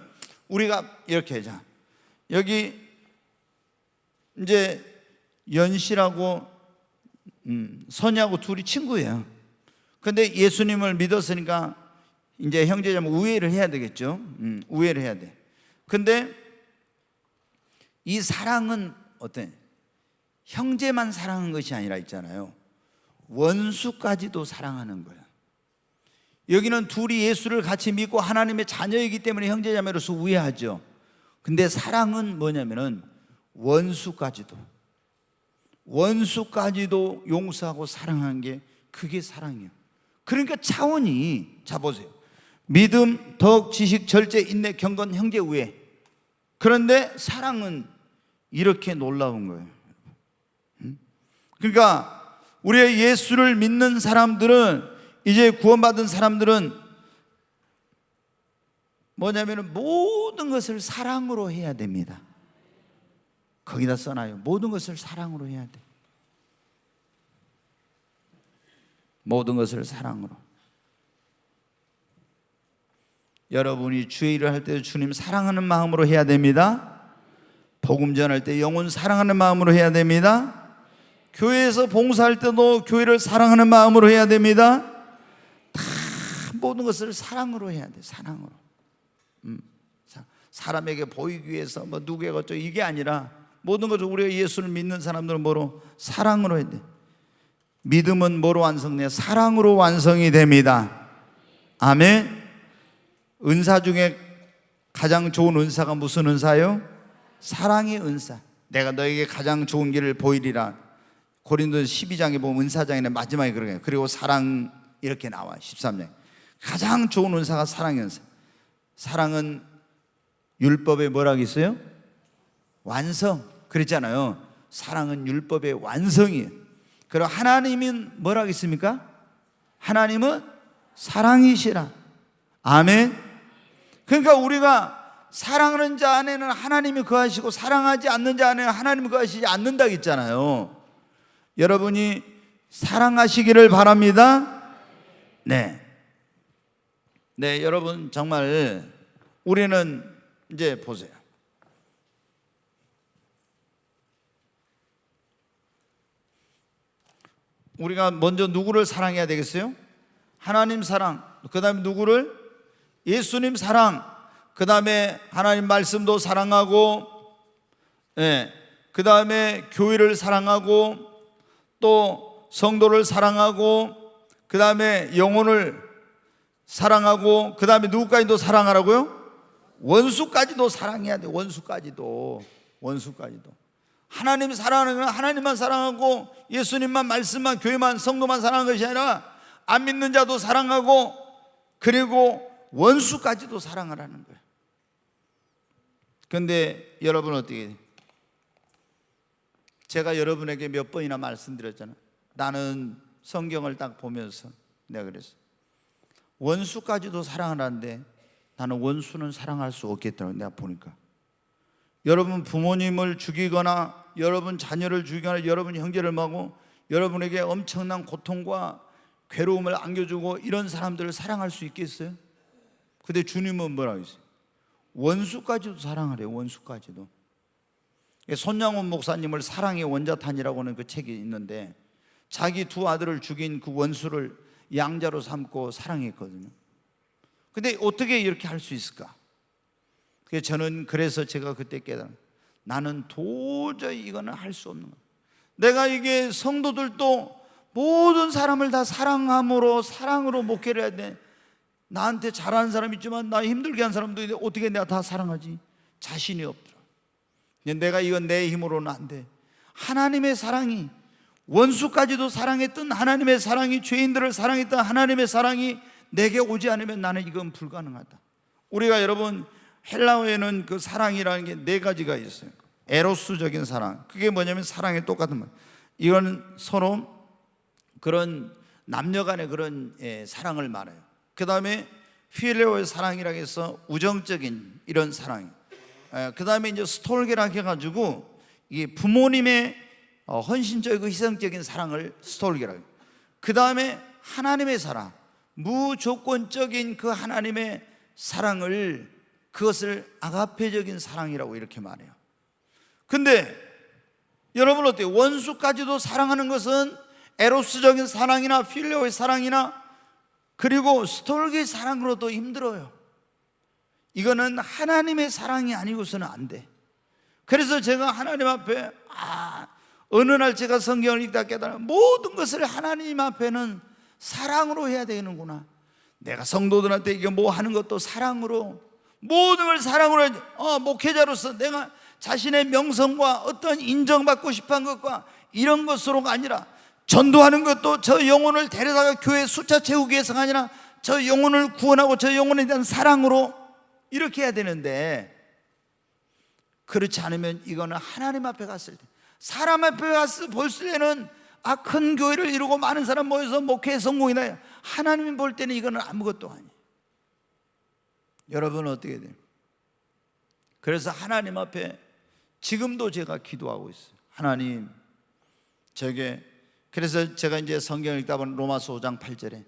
우리가 이렇게, 자, 여기 이제 연씨라고 선이하고 둘이 친구예요. 근데 예수님을 믿었으니까 이제 형제자매 우애를 해야 되겠죠. 우애를 해야 돼. 근데 이 사랑은 어때? 형제만 사랑하는 것이 아니라 있잖아요. 원수까지도 사랑하는 거예요. 여기는 둘이 예수를 같이 믿고 하나님의 자녀이기 때문에 형제자매로서 우애하죠. 근데 사랑은 뭐냐면은 원수까지도 용서하고 사랑하는 게 그게 사랑이에요. 그러니까 차원이, 자 보세요. 믿음, 덕, 지식, 절제, 인내, 경건, 형제 우애. 그런데 사랑은 이렇게 놀라운 거예요. 그러니까 우리의 예수를 믿는 사람들은, 이제 구원받은 사람들은 뭐냐면 모든 것을 사랑으로 해야 됩니다. 거기다 써놔요. 모든 것을 사랑으로 해야 돼. 모든 것을 사랑으로. 여러분이 주의 일을 할 때 주님 사랑하는 마음으로 해야 됩니다. 복음 전할 때 영혼 사랑하는 마음으로 해야 됩니다. 교회에서 봉사할 때도 교회를 사랑하는 마음으로 해야 됩니다. 다 모든 것을 사랑으로 해야 돼. 사랑으로. 사람에게 보이기 위해서 뭐 누구에게 어쩌고 이게 아니라 모든 것을 우리가 예수를 믿는 사람들은 뭐로? 사랑으로 해야 돼. 믿음은 뭐로 완성돼요? 사랑으로 완성이 됩니다. 아멘. 은사 중에 가장 좋은 은사가 무슨 은사요? 사랑의 은사. 내가 너에게 가장 좋은 길을 보이리라. 고린도서 12장에 보면 은사장에는 마지막에 그러게요. 그리고 사랑 이렇게 나와 13장. 가장 좋은 은사가 사랑의 은사. 사랑은 율법에 뭐라고 있어요? 완성. 그랬잖아요. 사랑은 율법의 완성이에요. 그리고 하나님은 뭐라고 있습니까? 하나님은 사랑이시라. 아멘. 그러니까 우리가 사랑하는 자 안에는 하나님이 거하시고 사랑하지 않는 자 안에는 하나님이 거하시지 않는다고 했잖아요. 여러분이 사랑하시기를 바랍니다. 네, 여러분 정말 우리는 이제 보세요. 우리가 먼저 누구를 사랑해야 되겠어요? 하나님 사랑. 그 다음에 누구를? 예수님 사랑. 그 다음에 하나님 말씀도 사랑하고, 그 다음에 교회를 사랑하고, 또 성도를 사랑하고, 그 다음에 영혼을 사랑하고, 그 다음에 누구까지도 사랑하라고요? 원수까지도 사랑해야 돼. 원수까지도. 하나님 사랑하는 건 하나님만 사랑하고 예수님만, 말씀만, 교회만, 성도만 사랑하는 것이 아니라 안 믿는 자도 사랑하고 그리고 원수까지도 사랑하라는 거예요. 그런데 여러분 어떻게 해요? 제가 여러분에게 몇 번이나 말씀드렸잖아요. 나는 성경을 딱 보면서 내가 그랬어요. 원수까지도 사랑하라는데 나는 원수는 사랑할 수 없겠더라고요. 내가 보니까 여러분 부모님을 죽이거나 여러분 자녀를 죽이거나 여러분 형제를 마고 여러분에게 엄청난 고통과 괴로움을 안겨주고 이런 사람들을 사랑할 수 있겠어요? 근데 주님은 뭐라고 했어요? 원수까지도 사랑하래요. 원수까지도. 손양원 목사님을 사랑의 원자탄이라고 하는 그 책이 있는데 자기 두 아들을 죽인 그 원수를 양자로 삼고 사랑했거든요. 근데 어떻게 이렇게 할 수 있을까? 저는 그래서 제가 그때 깨달은, 나는 도저히 이거는 할 수 없는 거야. 내가 이게 성도들도 모든 사람을 다 사랑으로 목회를 해야 돼. 나한테 잘하는 사람 있지만 나 힘들게 한 사람도 있는데 어떻게 내가 다 사랑하지? 자신이 없더라. 내가 이건 내 힘으로는 안 돼. 하나님의 사랑이, 원수까지도 사랑했던 하나님의 사랑이, 죄인들을 사랑했던 하나님의 사랑이 내게 오지 않으면 나는 이건 불가능하다. 우리가 여러분 헬라어에는 그 사랑이라는 게 네 가지가 있어요. 에로스적인 사랑, 그게 뭐냐면 사랑의 똑같은 말. 이건 서로 그런 남녀 간의 그런 사랑을 말해요. 그 다음에 필레오의 사랑이라고 해서 우정적인 이런 사랑. 그 다음에 이제 스톨게라고 해가지고 이게 부모님의 헌신적이고 희생적인 사랑을 스톨게라고 해요. 그 다음에 하나님의 사랑, 무조건적인 그 하나님의 사랑을, 그것을 아가페적인 사랑이라고 이렇게 말해요. 근데 여러분 어때요? 원수까지도 사랑하는 것은 에로스적인 사랑이나 필레오의 사랑이나 그리고 스톨게의 사랑으로도 힘들어요. 이거는 하나님의 사랑이 아니고서는 안 돼. 그래서 제가 하나님 앞에 어느 날 제가 성경을 읽다 깨달은, 모든 것을 하나님 앞에는 사랑으로 해야 되는구나. 내가 성도들한테 이게 뭐 하는 것도 사랑으로, 모든 걸 사랑으로 해야지. 목회자로서 내가 자신의 명성과 어떤 인정받고 싶은 것과 이런 것으로가 아니라, 전도하는 것도 저 영혼을 데려다가 교회 숫자 채우기 위해서가 아니라 저 영혼을 구원하고 저 영혼에 대한 사랑으로 이렇게 해야 되는데, 그렇지 않으면 이거는 하나님 앞에 갔을 때, 사람 앞에 가서 볼 때는 큰 교회를 이루고 많은 사람 모여서 목회 성공이나, 하나님이 볼 때는 이거는 아무것도 아니에요. 여러분은 어떻게 돼요? 그래서 하나님 앞에 지금도 제가 기도하고 있어요. 하나님, 그래서 제가 이제 성경을 읽다 보면 로마서 5장 8절에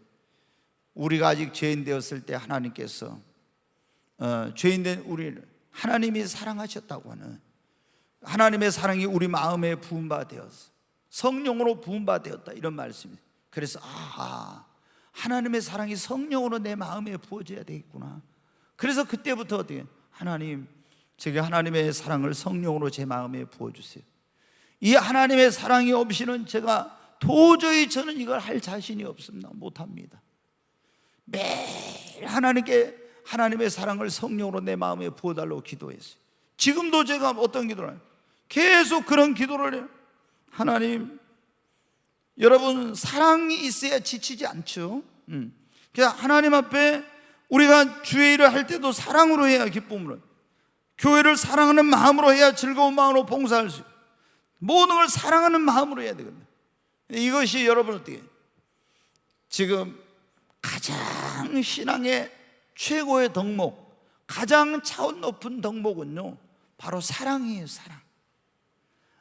우리가 아직 죄인 되었을 때 하나님께서 죄인된 우리를 하나님이 사랑하셨다고 하는 하나님의 사랑이 우리 마음에 부음바 되었어, 성령으로 부음바 되었다, 이런 말씀이에요. 그래서 하나님의 사랑이 성령으로 내 마음에 부어져야 되겠구나. 그래서 그때부터 어떻게, 하나님, 제가 하나님의 사랑을 성령으로 제 마음에 부어주세요. 이 하나님의 사랑이 없이는 제가 도저히 저는 이걸 할 자신이 없습니다. 못합니다. 매일 하나님의 사랑을 성령으로 내 마음에 부어달라고 기도했어요. 지금도 제가 어떤 기도를 해요? 계속 그런 기도를 해요. 하나님, 여러분 사랑이 있어야 지치지 않죠. 그래서 하나님 앞에 우리가 주의 일을 할 때도 사랑으로 해야 기쁨으로, 교회를 사랑하는 마음으로 해야 즐거운 마음으로 봉사할 수 있어요. 모든 걸 사랑하는 마음으로 해야 되거든요. 이것이 여러분 어떻게, 지금 가장 신앙의 최고의 덕목, 가장 차원 높은 덕목은요, 바로 사랑이에요. 사랑.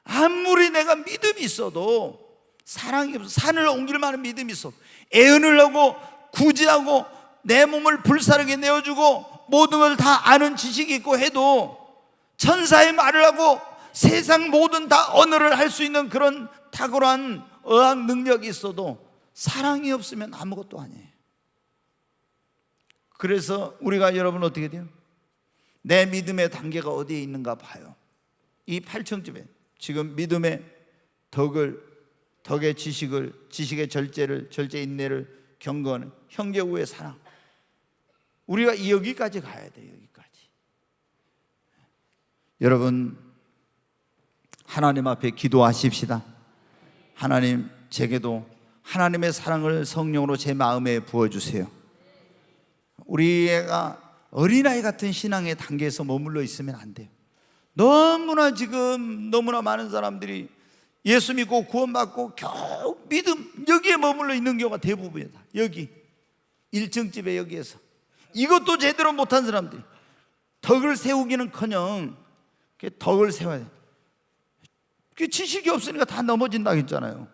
아무리 내가 믿음이 있어도, 사랑이 없어, 산을 옮길 만한 믿음이 있어, 애언을 하고 구제하고 내 몸을 불사르게 내어주고 모든 걸 다 아는 지식이 있고 해도, 천사의 말을 하고 세상 모든 다 언어를 할 수 있는 그런 탁월한 어학 능력이 있어도 사랑이 없으면 아무것도 아니에요. 그래서 우리가 여러분 어떻게 돼요? 내 믿음의 단계가 어디에 있는가 봐요. 이 8층집에 지금 믿음의 덕의 지식의 절제를, 절제 인내를 경건하는 형제 우의 사랑, 우리가 여기까지 가야 돼요. 여기까지. 여러분, 하나님 앞에 기도하십시다. 하나님, 제게도 하나님의 사랑을 성령으로 제 마음에 부어주세요. 우리 애가 어린아이 같은 신앙의 단계에서 머물러 있으면 안 돼요. 너무나 많은 사람들이 예수 믿고 구원받고 겨우 믿음, 여기에 머물러 있는 경우가 대부분이다. 여기 1층집에 여기에서 이것도 제대로 못한 사람들이 덕을 세우기는커녕 덕을 세워야 돼. 지식이 없으니까 다 넘어진다고 했잖아요.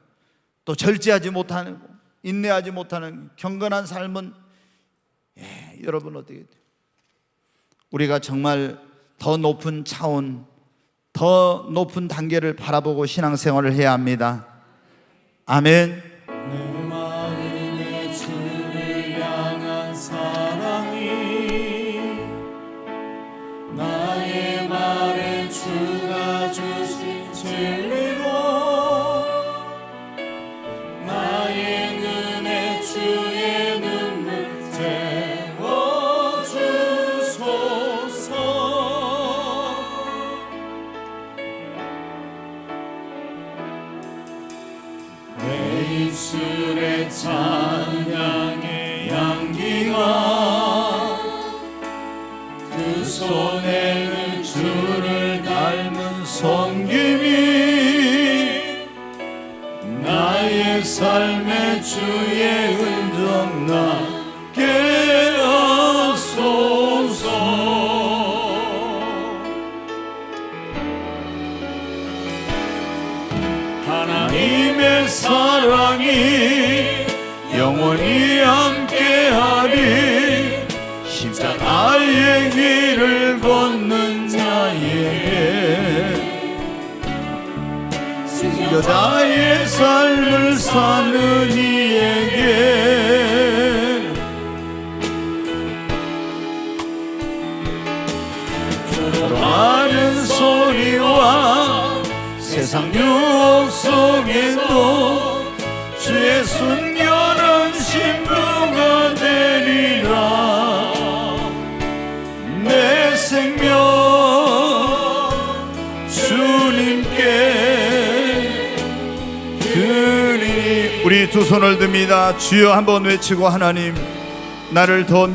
또 절제하지 못하는, 인내하지 못하는 경건한 삶은, 여러분 어떻게 돼요? 우리가 정말 더 높은 차원, 더 높은 단계를 바라보고 신앙생활을 해야 합니다. 아멘. 내 마음에 주를 향한 사랑이 나의 말에 주가 주신 진리로 나의 눈에 주의 눈물 채워주소서. 내 입술에 찬양의 향기가 그 손에는 주를 닮은 섬김이 나의 삶의 주의 은정 나게 하소서. 하나님의 사랑이 영원히 함께하리. 십자가의 길을 걷는 자에게 여자의 삶을 사는 이에게 조롱하는 소리와 세상 유혹 속에도 주의 순결한 신부가 되리라. 내 생명 주님께 드리니. 우리 두 손을 듭니다. 주여 한번 외치고, 하나님, 나를 더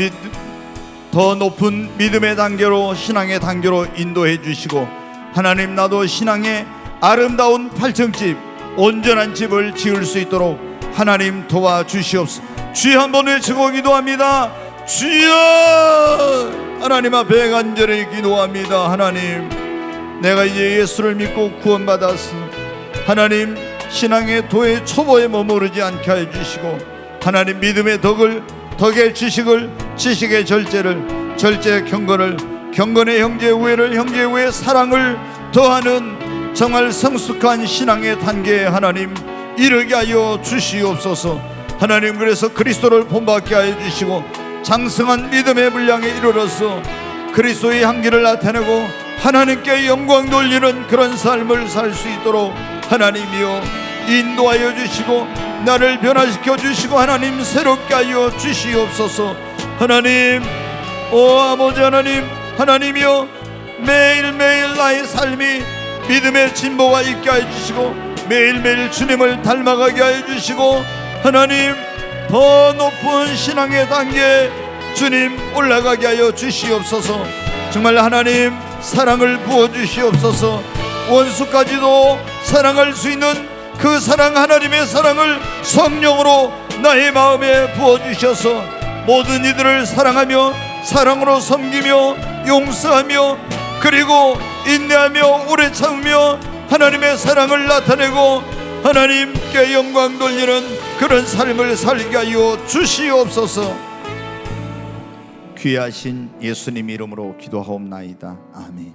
높은 믿음의 단계로, 신앙의 단계로 인도해 주시고, 하나님, 나도 신앙의 아름다운 8층집, 온전한 집을 지을 수 있도록 하나님 도와주시옵소서. 주여 한번 외치고 기도합니다. 주여! 하나님 앞에 간절히 기도합니다. 하나님, 내가 이제 예수를 믿고 구원받았어. 하나님, 신앙의 도의 초보에 머무르지 않게 해주시고, 하나님, 믿음의 덕의 지식을, 지식의 절제를, 절제의 경건을, 경건의 형제 우애를, 형제 우애의 사랑을 더하는 정말 성숙한 신앙의 단계에 하나님 이르게 하여 주시옵소서. 하나님, 그래서 그리스도를 본받게 하여 주시고 장성한 믿음의 분량에 이르러서 그리스도의 향기를 나타내고 하나님께 영광 돌리는 그런 삶을 살 수 있도록 하나님이여 인도하여 주시고 나를 변화시켜 주시고 하나님 새롭게 하여 주시옵소서. 하나님, 오 아버지 하나님, 하나님이여 매일매일 나의 삶이 믿음의 진보가 있게 하여 주시고 매일매일 주님을 닮아가게 하여 주시고 하나님, 더 높은 신앙의 단계에 주님 올라가게 하여 주시옵소서. 정말 하나님, 사랑을 부어주시옵소서. 원수까지도 사랑할 수 있는 그 사랑, 하나님의 사랑을 성령으로 나의 마음에 부어주셔서 모든 이들을 사랑하며 사랑으로 섬기며 용서하며 그리고 인내하며 오래 참으며 하나님의 사랑을 나타내고 하나님께 영광 돌리는 그런 삶을 살게 하여 주시옵소서. 귀하신 예수님 이름으로 기도하옵나이다. 아멘.